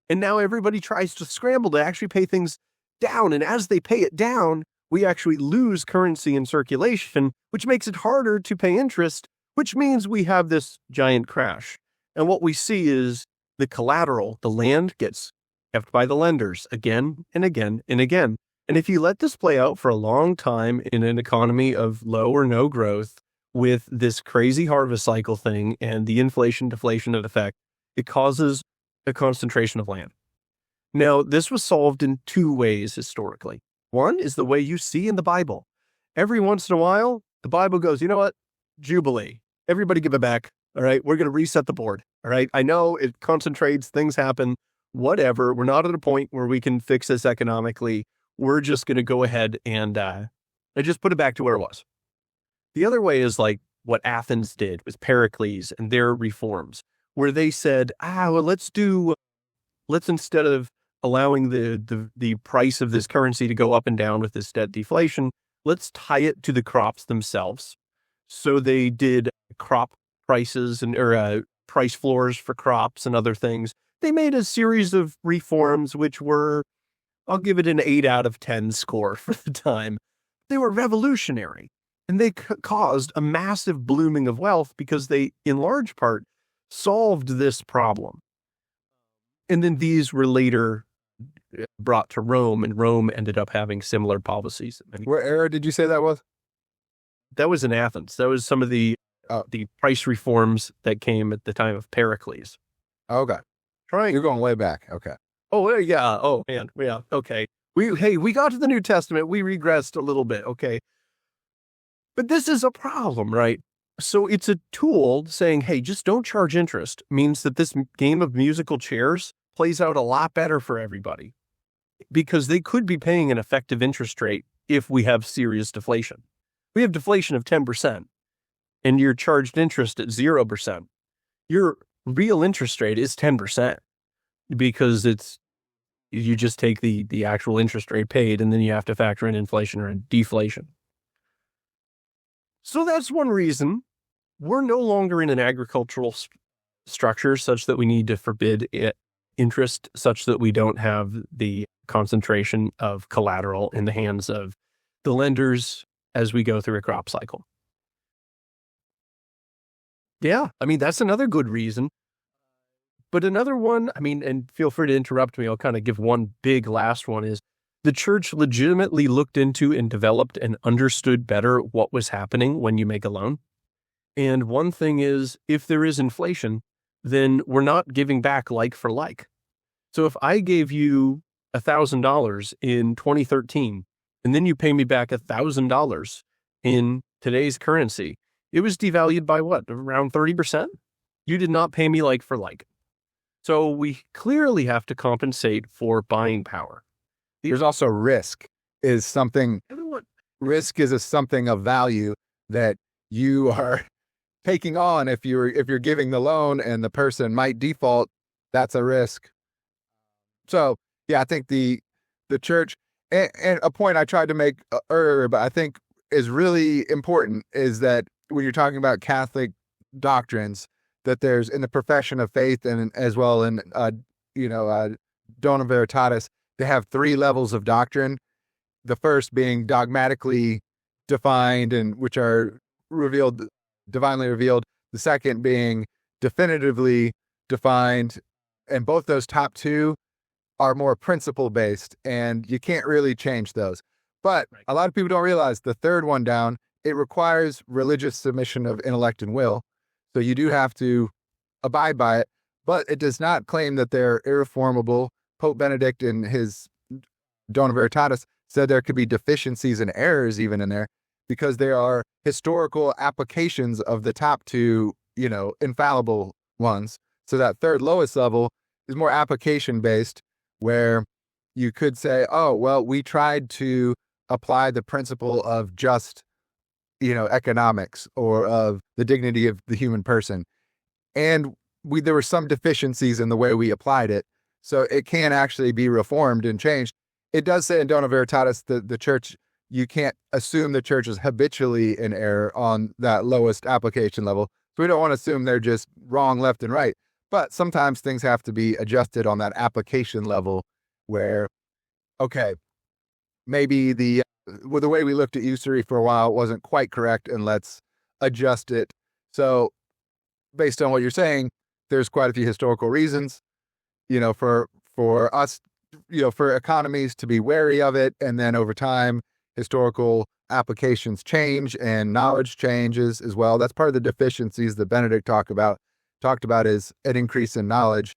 B: and now everybody tries to scramble to actually pay things down. And as they pay it down, we actually lose currency in circulation, which makes it harder to pay interest, which means we have this giant crash. And what we see is the collateral, the land, gets kept by the lenders again and again and again. And if you let this play out for a long time in an economy of low or no growth, with this crazy harvest cycle thing and the inflation deflation effect, it causes a concentration of land. Now, this was solved in two ways historically. One is the way you see in the Bible. Every once in a while, the Bible goes, you know what? Jubilee. Everybody give it back. All right. We're going to reset the board. All right. I know it concentrates, things happen, whatever. We're not at a point where we can fix this economically. We're just going to go ahead and just put it back to where it was. The other way is like what Athens did with Pericles and their reforms, where they said, let's instead of allowing the price of this currency to go up and down with this debt deflation, let's tie it to the crops themselves. So they did crop prices or price floors for crops and other things. They made a series of reforms, which were, I'll give it an 8 out of 10 score for the time. They were revolutionary. And they caused a massive blooming of wealth because they, in large part, solved this problem. And then these were later brought to Rome, and Rome ended up having similar policies.
A: What era did you say that was?
B: That was in Athens. That was some of the price reforms that came at the time of Pericles.
A: Okay. You're going way back. Okay.
B: Oh, yeah. Oh, man. Yeah. Okay. We got to the New Testament. We regressed a little bit. Okay. But this is a problem, right? So it's a tool saying, hey, just don't charge interest, means that this game of musical chairs plays out a lot better for everybody because they could be paying an effective interest rate if we have serious deflation. We have deflation of 10% and you're charged interest at 0%. Your real interest rate is 10% because you just take the actual interest rate paid and then you have to factor in inflation or deflation. So that's one reason we're no longer in an agricultural structure such that we need to forbid interest, such that we don't have the concentration of collateral in the hands of the lenders as we go through a crop cycle. Yeah, that's another good reason. But another one, and feel free to interrupt me, I'll kind of give one big last one, is the church legitimately looked into and developed and understood better what was happening when you make a loan. And one thing is, if there is inflation, then we're not giving back like for like. So if I gave you $1,000 in 2013, and then you pay me back $1,000 in today's currency, it was devalued by what, around 30%? You did not pay me like for like. So we clearly have to compensate for buying power.
A: There's also risk is something, risk is something of value that you are taking on. If you're giving the loan and the person might default, that's a risk. So yeah, I think the church, and a point I tried to make earlier, but I think is really important, is that when you're talking about Catholic doctrines, that there's in the profession of faith and as well in Dona Veritatis, they have 3 levels of doctrine. The first being dogmatically defined and which are revealed, divinely revealed. The second being definitively defined. And both those top 2 are more principle based, and you can't really change those. But a lot of people don't realize the third one down, it requires religious submission of intellect and will. So you do have to abide by it, but it does not claim that they're irreformable. Pope Benedict in his Dona Veritatis said there could be deficiencies and errors even in there because they are historical applications of the top 2, infallible ones. So that third lowest level is more application based, where you could say, oh, well, we tried to apply the principle of just, economics or of the dignity of the human person. And there were some deficiencies in the way we applied it. So it can actually be reformed and changed. It does say in Dona Veritatis that the church, you can't assume the church is habitually in error on that lowest application level. So we don't want to assume they're just wrong left and right. But sometimes things have to be adjusted on that application level where, okay, maybe the way we looked at usury for a while wasn't quite correct, and let's adjust it. So based on what you're saying, there's quite a few historical reasons, for us, for economies to be wary of it. And then over time, historical applications change and knowledge changes as well. That's part of the deficiencies that Benedict talked about is an increase in knowledge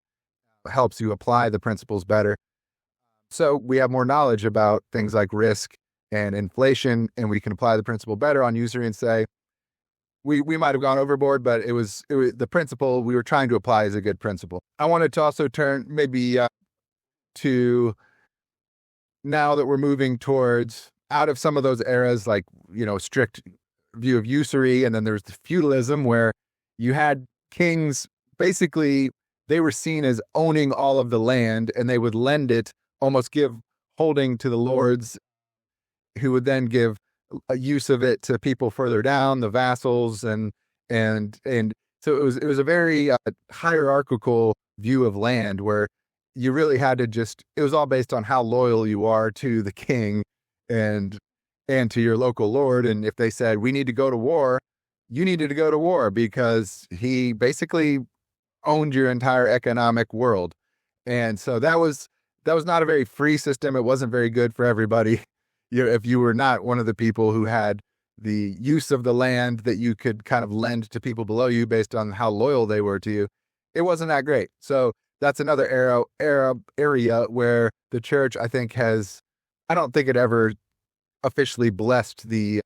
A: helps you apply the principles better. So we have more knowledge about things like risk and inflation, and we can apply the principle better on usury and say, we might have gone overboard, but it was the principle we were trying to apply is a good principle. I wanted to also turn maybe to now that we're moving towards out of some of those eras, like, strict view of usury. And then there's the feudalism where you had kings, basically they were seen as owning all of the land, and they would lend it, almost holding to the lords, who would then give a use of it to people further down, the vassals, and so it was a very hierarchical view of land where you really had to it was all based on how loyal you are to the king and to your local lord. And if they said, we need to go to war, you needed to go to war because he basically owned your entire economic world. And so that was not a very free system. It wasn't very good for everybody. If you were not one of the people who had the use of the land that you could kind of lend to people below you based on how loyal they were to you, it wasn't that great. So that's another area where the church, I think, I don't think it ever officially blessed the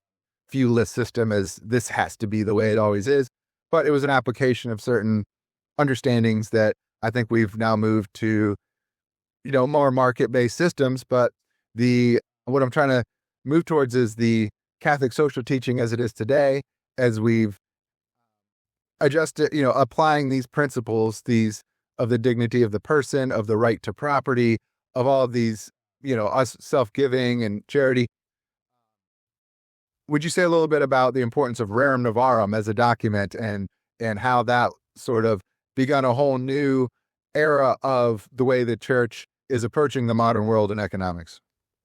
A: feudalist system as this has to be the way it always is, but it was an application of certain understandings that I think we've now moved to, more market-based systems. But what I'm trying to move towards is the Catholic social teaching as it is today, as we've adjusted, applying these principles, of the dignity of the person, of the right to property, of all of these, us self-giving and charity. Would you say a little bit about the importance of Rerum Novarum as a document and how that sort of begun a whole new era of the way the church is approaching the modern world in economics?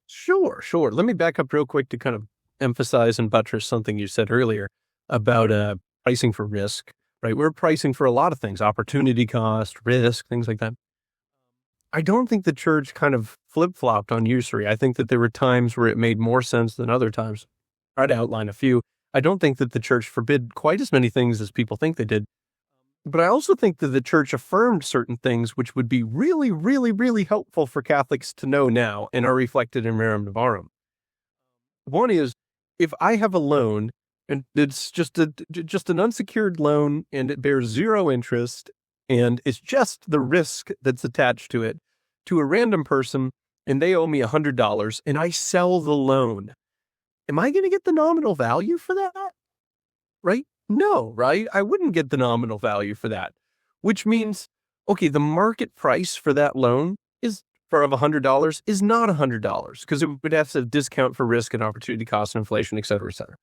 B: Sure. Let me back up real quick to kind of emphasize and buttress something you said earlier about pricing for risk, right? We're pricing for a lot of things, opportunity cost, risk, things like that. I don't think the church kind of flip-flopped on usury. I think that there were times where it made more sense than other times. I'd outline a few. I don't think that the church forbid quite as many things as people think they did. But I also think that the church affirmed certain things which would be really, really, really helpful for Catholics to know now and are reflected in Rerum Novarum. One is, if I have a loan and it's just an unsecured loan and it bears zero interest and it's just the risk that's attached to it to a random person and they owe me $100 and I sell the loan, am I going to get the nominal value for that? Right? No, right? I wouldn't get the nominal value for that, which means, okay, the market price for that loan is of $100 is not $100 because it would have to discount for risk and opportunity cost and inflation, et cetera, et cetera.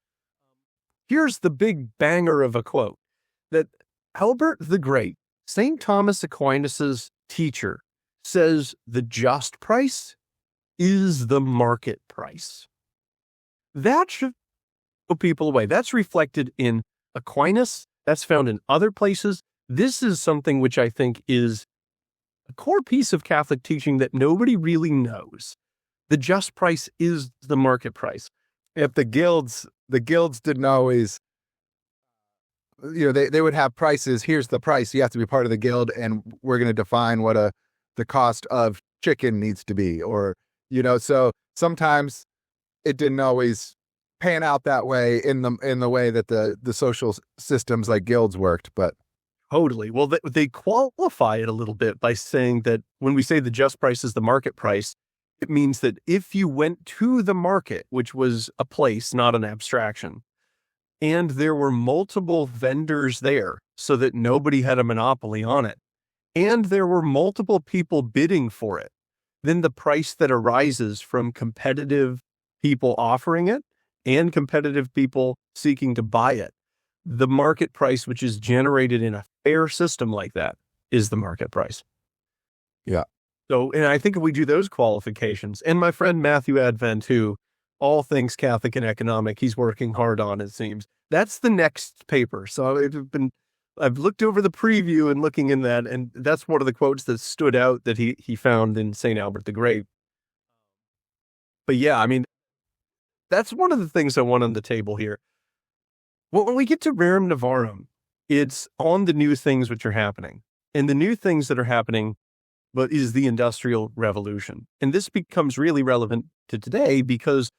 B: Here's the big banger of a quote that Albert the Great, St. Thomas Aquinas's teacher, says the just price is the market price. That should put people away. That's reflected in Aquinas. That's found in other places. This is something which I think is a core piece of Catholic teaching that nobody really knows. The just price is the market price.
A: If the guilds didn't always, they would have prices. Here's the price. You have to be part of the guild, and we're going to define what the cost of chicken needs to be, or so sometimes it didn't always pan out that way in the way that the social systems like guilds worked, but
B: totally. Well, they qualify it a little bit by saying that when we say the just price is the market price, it means that if you went to the market, which was a place, not an abstraction, and there were multiple vendors there so that nobody had a monopoly on it, and there were multiple people bidding for it, then the price that arises from competitive people offering it and competitive people seeking to buy it, the market price, which is generated in a fair system like that, is the market price.
A: Yeah.
B: So, and I think if we do those qualifications, and my friend Matthew Advent, who all things Catholic and economic, he's working hard on, it seems. That's the next paper. So I've looked over the preview and looking in that, and that's one of the quotes that stood out that he found in St. Albert the Great. But yeah, I mean, that's one of the things I want on the table here. Well, when we get to Rerum Novarum, it's on the new things which are happening. And the new things that are happening is the Industrial Revolution. And this becomes really relevant to today because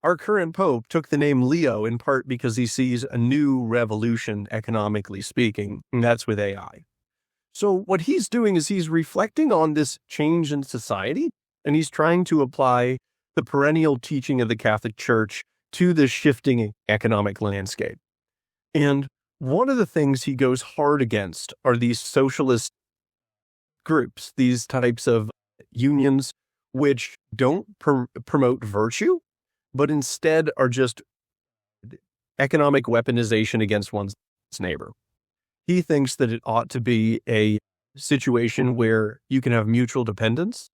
B: our current Pope took the name Leo in part because he sees a new revolution, economically speaking, and that's with AI. So what he's doing is he's reflecting on this change in society, and he's trying to apply the perennial teaching of the Catholic Church to the shifting economic landscape. And one of the things he goes hard against are these socialist groups, these types of unions which don't promote virtue, but instead are just economic weaponization against one's neighbor. He thinks that it ought to be a situation where you can have mutual dependence,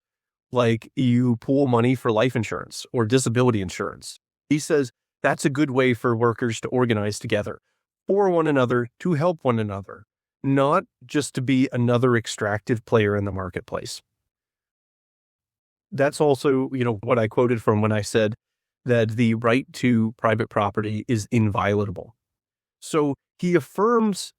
B: like you pool money for life insurance or disability insurance. He says that's a good way for workers to organize together for one another, to help one another, not just to be another extractive player in the marketplace. That's also, what I quoted from when I said that the right to private property is inviolable. So he affirms,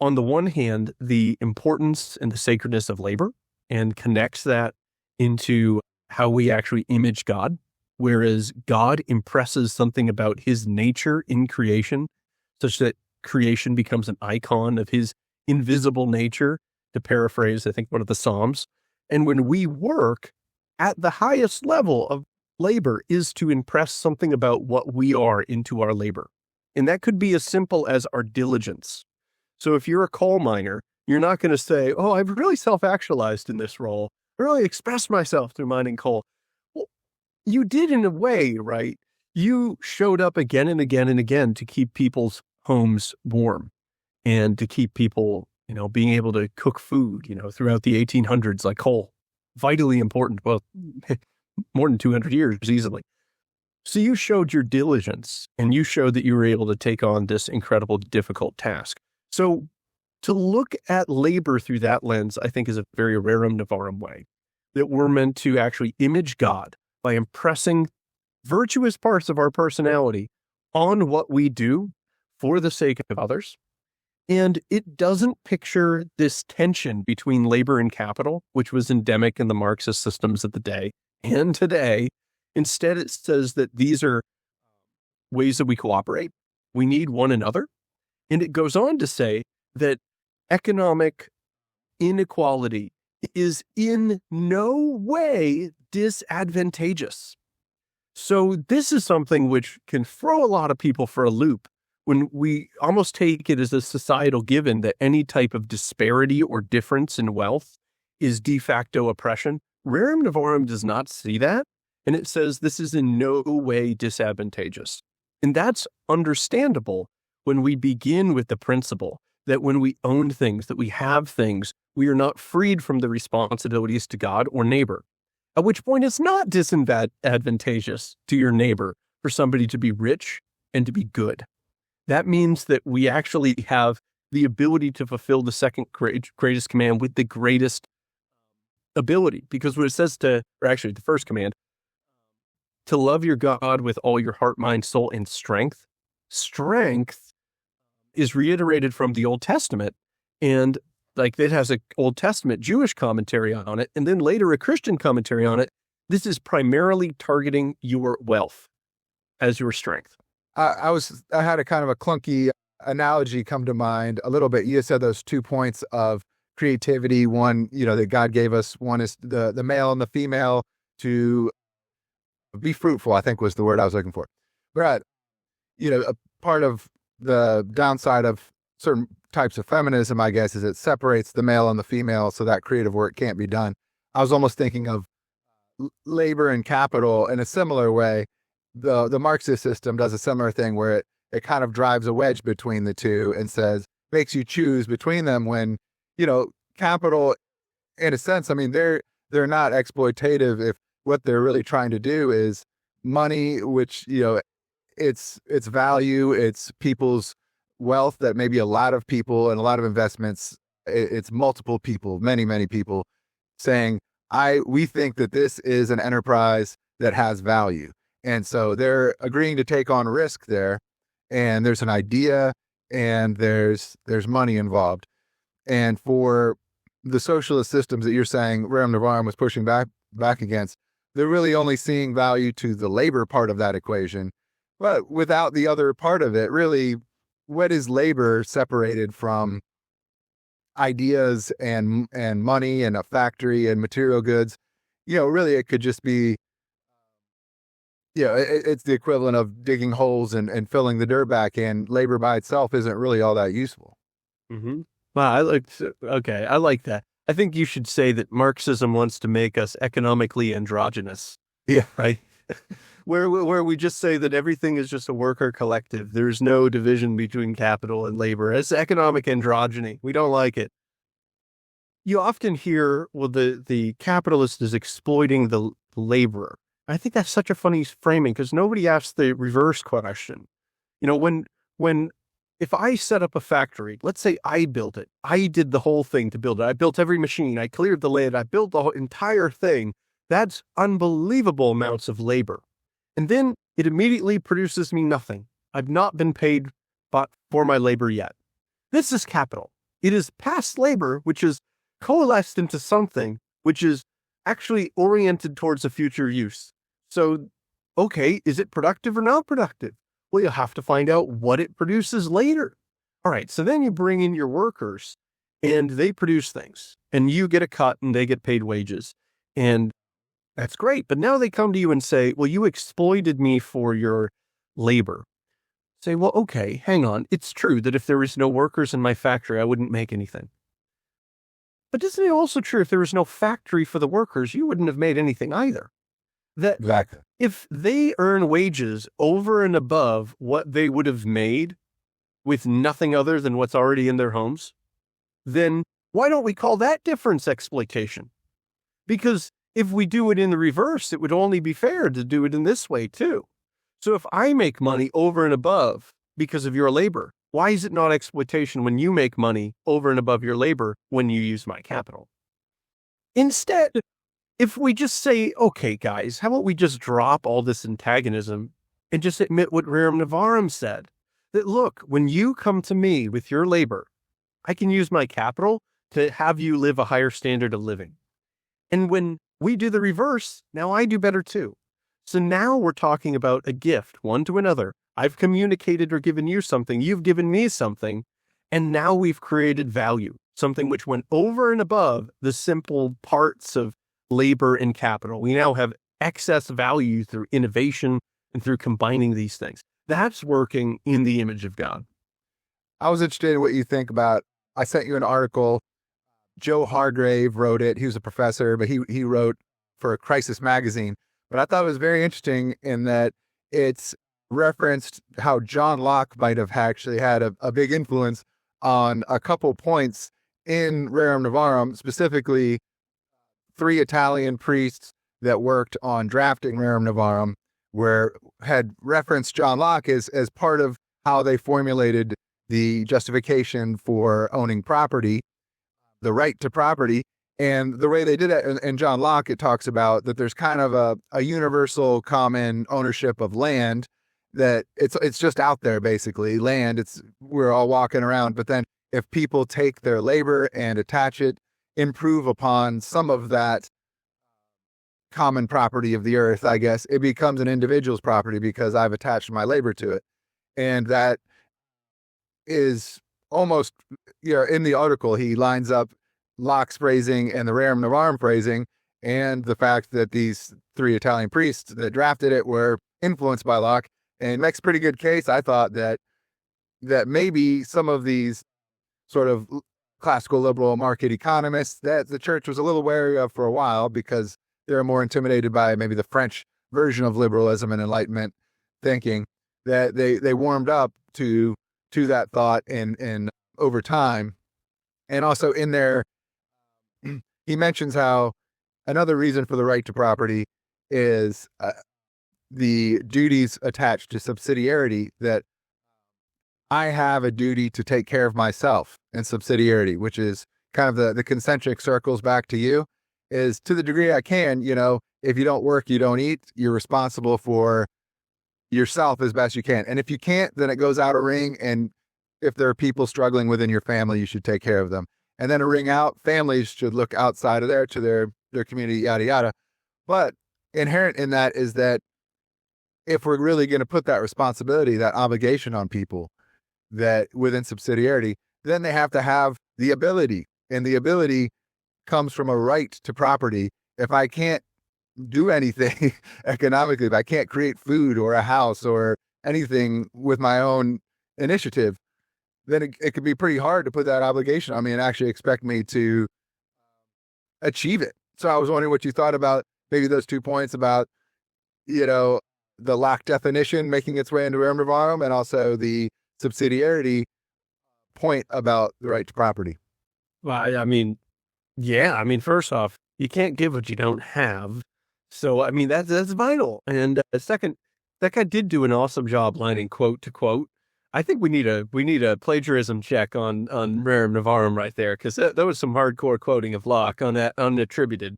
B: on the one hand, the importance and the sacredness of labor and connects that into how we actually image God, whereas God impresses something about his nature in creation, such that creation becomes an icon of his invisible nature, to paraphrase, I think, one of the Psalms. And when we work at the highest level of labor is to impress something about what we are into our labor. And that could be as simple as our diligence. So if you're a coal miner, you're not going to say, oh, I've really self-actualized in this role. I really expressed myself through mining coal. Well, you did in a way, right? You showed up again and again and again to keep people's homes warm and to keep people, being able to cook food, throughout the 1800s, like coal. Vitally important. Well, more than 200 years easily. So you showed your diligence and you showed that you were able to take on this incredible, difficult task. So to look at labor through that lens, I think, is a very Rerum Novarum way. that we're meant to actually image God by impressing virtuous parts of our personality on what we do for the sake of others. And it doesn't picture this tension between labor and capital, which was endemic in the Marxist systems of the day and today. Instead, it says that these are ways that we cooperate. We need one another. And it goes on to say that economic inequality is in no way disadvantageous. So this is something which can throw a lot of people for a loop when we almost take it as a societal given that any type of disparity or difference in wealth is de facto oppression. Rerum Novarum does not see that, and it says this is in no way disadvantageous. And that's understandable when we begin with the principle that when we own things, that we have things, we are not freed from the responsibilities to God or neighbor. At which point it's not disadvantageous to your neighbor for somebody to be rich and to be good. That means that we actually have the ability to fulfill the second greatest command with the greatest ability. Because what it says the first command, to love your God with all your heart, mind, soul, and strength. Strength is reiterated from the Old Testament, and like it has an Old Testament Jewish commentary on it, and then later a Christian commentary on it. This is primarily targeting your wealth as your strength.
A: I had a kind of a clunky analogy come to mind a little bit. You said those 2 points of creativity. One, that God gave us. One is the male and the female to be fruitful, I think was the word I was looking for. But, a part of the downside of certain types of feminism, I guess, is it separates the male and the female so that creative work can't be done. I was almost thinking of labor and capital in a similar way. The Marxist system does a similar thing where it kind of drives a wedge between the two and makes you choose between them when, capital, in a sense, I mean, they're not exploitative if what they're really trying to do is money, which, it's value, it's people's wealth that maybe a lot of people and a lot of investments, it's multiple people, many, many people saying, we think that this is an enterprise that has value. And so they're agreeing to take on risk there, and there's an idea and there's money involved. And for the socialist systems that you're saying Rerum Novarum was pushing back against, they're really only seeing value to the labor part of that equation. But without the other part of it, really, what is labor separated from ideas and money and a factory and material goods? Really it could just be, it's the equivalent of digging holes and filling the dirt back, and labor by itself isn't really all that useful.
B: Mm-hmm. Wow, I like that. I think you should say that Marxism wants to make us economically androgynous.
A: Yeah.
B: Right? where we just say that everything is just a worker collective. There's no division between capital and labor. It's economic androgyny. We don't like it. You often hear, well, the capitalist is exploiting the laborer. I think that's such a funny framing because nobody asks the reverse question. If I set up a factory, let's say I built it, I did the whole thing to build it. I built every machine, I cleared the land, I built the whole entire thing. That's unbelievable amounts of labor. And then it immediately produces me nothing. I've not been paid for my labor yet. This is capital. It is past labor, which is coalesced into something which is actually oriented towards a future use. So, okay, is it productive or not productive? Well, you'll have to find out what it produces later. All right, so then you bring in your workers and they produce things and you get a cut and they get paid wages. And that's great. But now they come to you and say, well, you exploited me for your labor. Say, well, okay, hang on. It's true that if there was no workers in my factory, I wouldn't make anything. But isn't it also true if there was no factory for the workers, you wouldn't have made anything either? That
A: Exactly.
B: if they earn wages over and above what they would have made with nothing other than what's already in their homes, then why don't we call that difference exploitation? Because if we do it in the reverse, it would only be fair to do it in this way too. So if I make money over and above because of your labor, why is it not exploitation when you make money over and above your labor when you use my capital? Instead, if we just say, okay, guys, how about we just drop all this antagonism and just admit what Rerum Novarum said? That, look, when you come to me with your labor, I can use my capital to have you live a higher standard of living. And when we do the reverse, now I do better too. So now we're talking about a gift, one to another. I've communicated or given you something, you've given me something, and now we've created value, something which went over and above the simple parts of labor and capital. We now have excess value through innovation and through combining these things. That's working in the image of God.
A: I was interested in what you think about, I sent you an article. Joe Hargrave wrote it. He was a professor, but he wrote for Crisis Magazine. But I thought it was very interesting in that it's referenced how John Locke might have actually had a big influence on a couple points in Rerum Novarum, specifically 3 Italian priests that worked on drafting Rerum Novarum had referenced John Locke as part of how they formulated the justification for owning property, the right to property. And the way they did it in John Locke, it talks about that there's kind of a universal common ownership of land, that it's just out there, basically land. We're all walking around, but then if people take their labor and attach it, improve upon some of that common property of the earth, I guess, it becomes an individual's property because I've attached my labor to it. And that is almost, in the article, he lines up Locke's phrasing and the Rerum Novarum phrasing, and the fact that these 3 Italian priests that drafted it were influenced by Locke, and makes a pretty good case, I thought, that maybe some of these sort of classical liberal market economists that the church was a little wary of for a while, because they're more intimidated by maybe the French version of liberalism and Enlightenment thinking, that they warmed up to that thought and over time. And also in there, he mentions how another reason for the right to property is the duties attached to subsidiarity, that I have a duty to take care of myself, and subsidiarity, which is kind of the concentric circles back to you, is to the degree I can, if you don't work, you don't eat, you're responsible for yourself as best you can. And if you can't, then it goes out a ring. And if there are people struggling within your family, you should take care of them. And then a ring out, families should look outside of there to their community, yada, yada. But inherent in that is that if we're really going to put that responsibility, that obligation on people, that within subsidiarity, then they have to have the ability. And the ability comes from a right to property. If I can't do anything economically, if I can't create food or a house or anything with my own initiative, then it could be pretty hard to put that obligation on me and actually expect me to achieve it. So I was wondering what you thought about maybe those 2 points about, the Locke definition making its way into Rerum Novarum, and also the subsidiarity point about the right to property.
B: Well, first off, you can't give what you don't have. So, that's vital. And second, that guy did do an awesome job lining quote to quote. I think we need a plagiarism check on Rerum Novarum right there, because that was some hardcore quoting of Locke on that unattributed.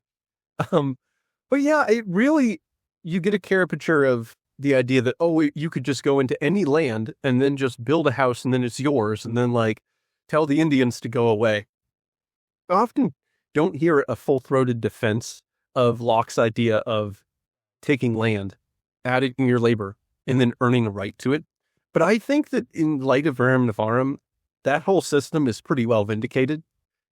B: But yeah, it really, you get a caricature of the idea that, you could just go into any land and then just build a house and then it's yours, and then tell the Indians to go away. I often don't hear a full-throated defense of Locke's idea of taking land, adding your labor, and then earning a right to it. But I think that in light of Rerum Novarum, that whole system is pretty well vindicated,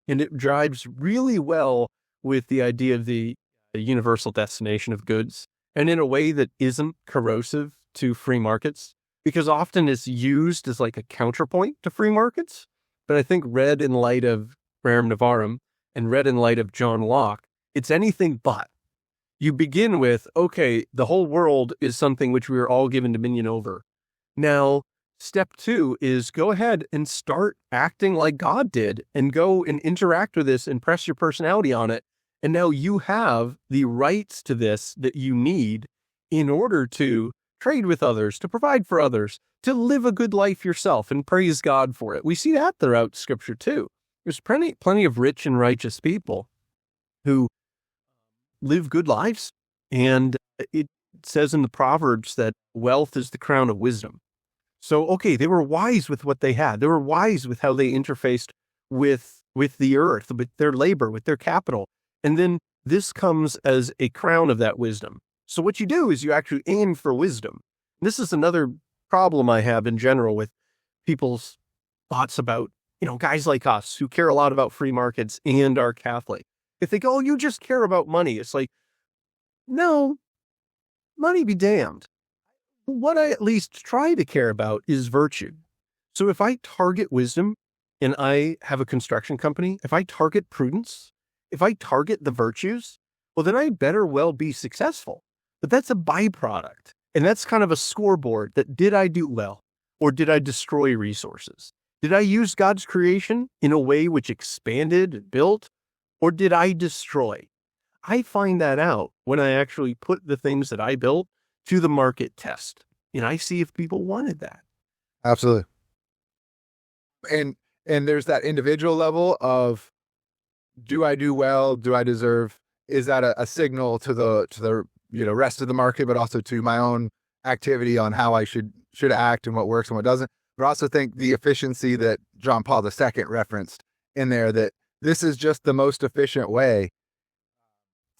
B: and it drives really well with the idea of the universal destination of goods, and in a way that isn't corrosive to free markets, because often it's used as a counterpoint to free markets. But I think read in light of Rerum Novarum and read in light of John Locke, it's anything but. You begin with, okay, the whole world is something which we are all given dominion over. Now, step 2 is go ahead and start acting like God did, and go and interact with this and press your personality on it. And now you have the rights to this that you need in order to trade with others, to provide for others, to live a good life yourself and praise God for it. We see that throughout Scripture too. There's plenty of rich and righteous people who live good lives. And it says in the Proverbs that wealth is the crown of wisdom. So, okay, they were wise with what they had. They were wise with how they interfaced with the earth, with their labor, with their capital. And then this comes as a crown of that wisdom. So what you do is you actually aim for wisdom. This is another problem I have in general with people's thoughts about, guys like us who care a lot about free markets and are Catholic. If they go, oh, you just care about money. It's like, no, money be damned. What I at least try to care about is virtue. So if I target wisdom and I have a construction company, if I target prudence, if I target the virtues, well, then I better well be successful. But that's a byproduct. And that's kind of a scoreboard that did I do well or did I destroy resources? Did I use God's creation in a way which expanded and built, or did I destroy? I find that out when I actually put the things that I built to the market test. And I see if people wanted that.
A: Absolutely. And there's that individual level of, do I do well? Do I deserve? Is that a signal to the rest of the market, but also to my own activity on how I should act and what works and what doesn't? But I also think the efficiency that John Paul II referenced in there, that this is just the most efficient way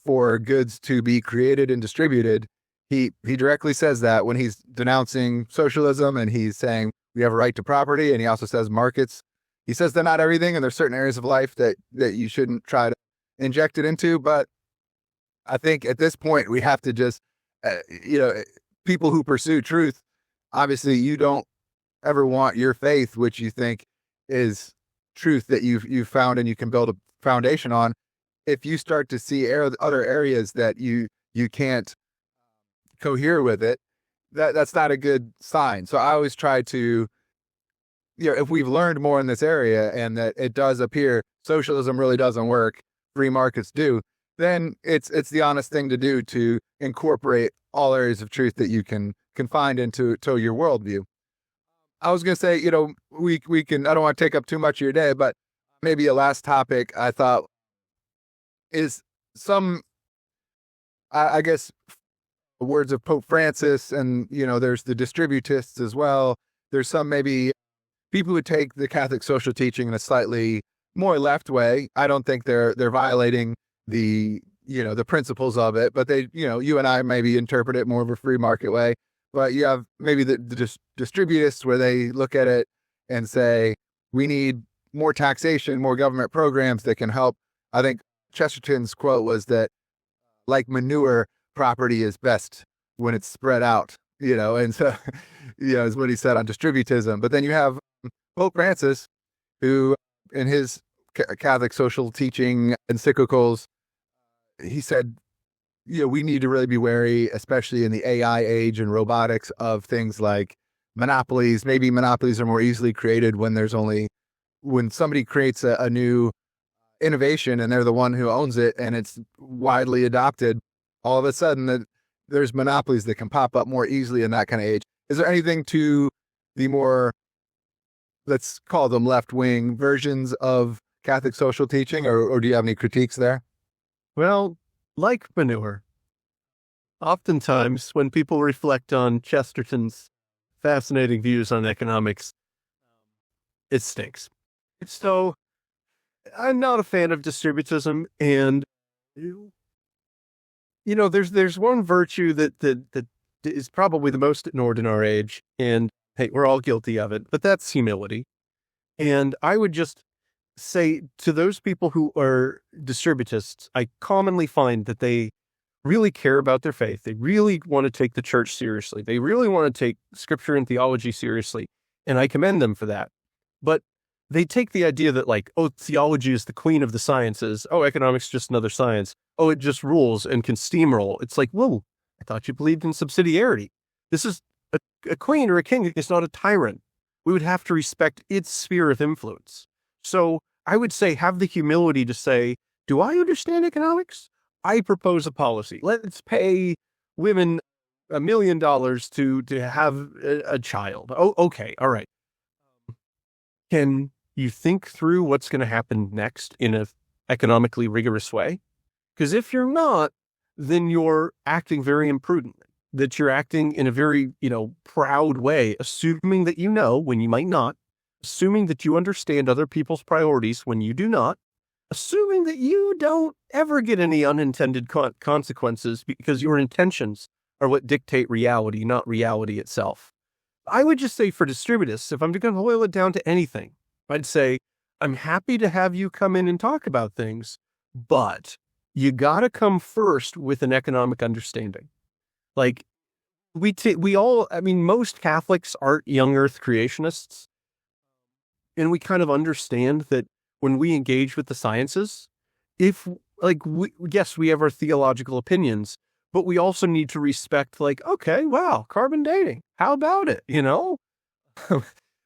A: for goods to be created and distributed. He directly says that when he's denouncing socialism, and he's saying we have a right to property, and he also says markets. He says they're not everything, and there's certain areas of life that you shouldn't try to inject it into. But I think at this point we have to just, people who pursue truth, obviously you don't ever want your faith, which you think is truth that you've found and you can build a foundation on. If you start to see other areas that you can't cohere with it, that's not a good sign. So I always try to, if we've learned more in this area and that it does appear socialism really doesn't work, free markets do, then it's the honest thing to do to incorporate all areas of truth that you can find into your worldview. I was going to say, we can, I don't want to take up too much of your day, but maybe a last topic I thought is some, I guess, words of Pope Francis, and, there's the distributists as well. There's some maybe people who take the Catholic social teaching in a slightly more left way. I don't think they're violating the principles of it, but they, you and I maybe interpret it more of a free market way. But you have maybe the distributists where they look at it and say, we need more taxation, more government programs that can help. I think Chesterton's quote was that, like manure, property is best when it's spread out, and so, is what he said on distributism. But then you have Pope Francis, who in his Catholic social teaching encyclicals, he said, we need to really be wary, especially in the AI age and robotics, of things like monopolies. Maybe monopolies are more easily created when somebody creates a new innovation and they're the one who owns it and it's widely adopted. All of a sudden that there's monopolies that can pop up more easily in that kind of age. Is there anything to the more, let's call them left-wing versions of Catholic social teaching, or do you have any critiques there?
B: Well, like manure, oftentimes when people reflect on Chesterton's fascinating views on economics, it stinks. So I'm not a fan of distributism, and there's one virtue that is probably the most ignored in our age, and hey, we're all guilty of it, but that's humility. And I would just say to those people who are distributists, I commonly find that they really care about their faith. They really want to take the church seriously. They really want to take scripture and theology seriously. And I commend them for that. But they take the idea that, like, oh, theology is the queen of the sciences. Oh, economics is just another science. Oh, it just rules and can steamroll. It's like, whoa, I thought you believed in subsidiarity. This is a queen or a king. It's not a tyrant. We would have to respect its sphere of influence. So I would say have the humility to say, do I understand economics? I propose a policy. Let's pay women $1 million to have a child. Oh, okay. All right. Can you think through what's going to happen next in an economically rigorous way? Because if you're not, then you're acting very imprudently, that you're acting in a very, proud way, assuming that you know when you might not, assuming that you understand other people's priorities when you do not, assuming that you don't ever get any unintended consequences because your intentions are what dictate reality, not reality itself. I would just say for distributists, if I'm going to boil it down to anything, I'd say, I'm happy to have you come in and talk about things, but you got to come first with an economic understanding. Like most Catholics aren't young earth creationists. And we kind of understand that when we engage with the sciences, yes, we have our theological opinions, but we also need to respect, okay, wow, carbon dating. How about it?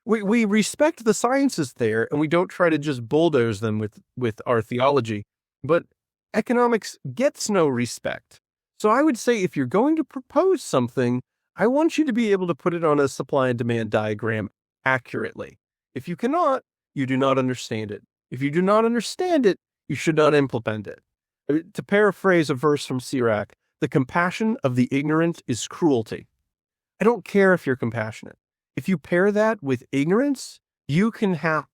B: We respect the sciences there, and we don't try to just bulldoze them with our theology. But economics gets no respect. So I would say if you're going to propose something, I want you to be able to put it on a supply and demand diagram accurately. If you cannot, you do not understand it. If you do not understand it, you should not implement it. To paraphrase a verse from Sirach, the compassion of the ignorant is cruelty. I don't care if you're compassionate. If you pair that with ignorance, you can have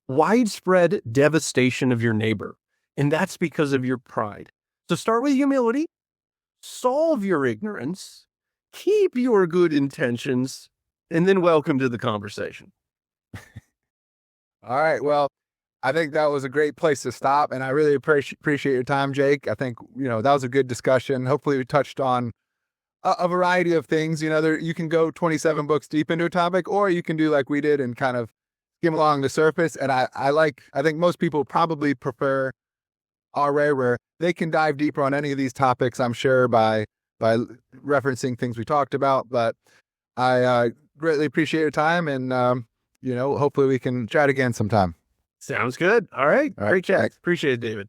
B: widespread devastation of your neighbor. And that's because of your pride. So start with humility, solve your ignorance, keep your good intentions, and then welcome to the conversation.
A: All right. Well, I think that was a great place to stop. And I really appreciate your time, Jake. I think, that was a good discussion. Hopefully we touched on a variety of things. You can go 27 books deep into a topic, or you can do like we did and kind of skim along the surface. And I think most people probably prefer our way where they can dive deeper on any of these topics, I'm sure, by referencing things we talked about. But I greatly appreciate your time, and hopefully we can chat again sometime.
B: Sounds good. All right.
A: All right.
B: Great chat.
A: Thanks.
B: Appreciate it, David.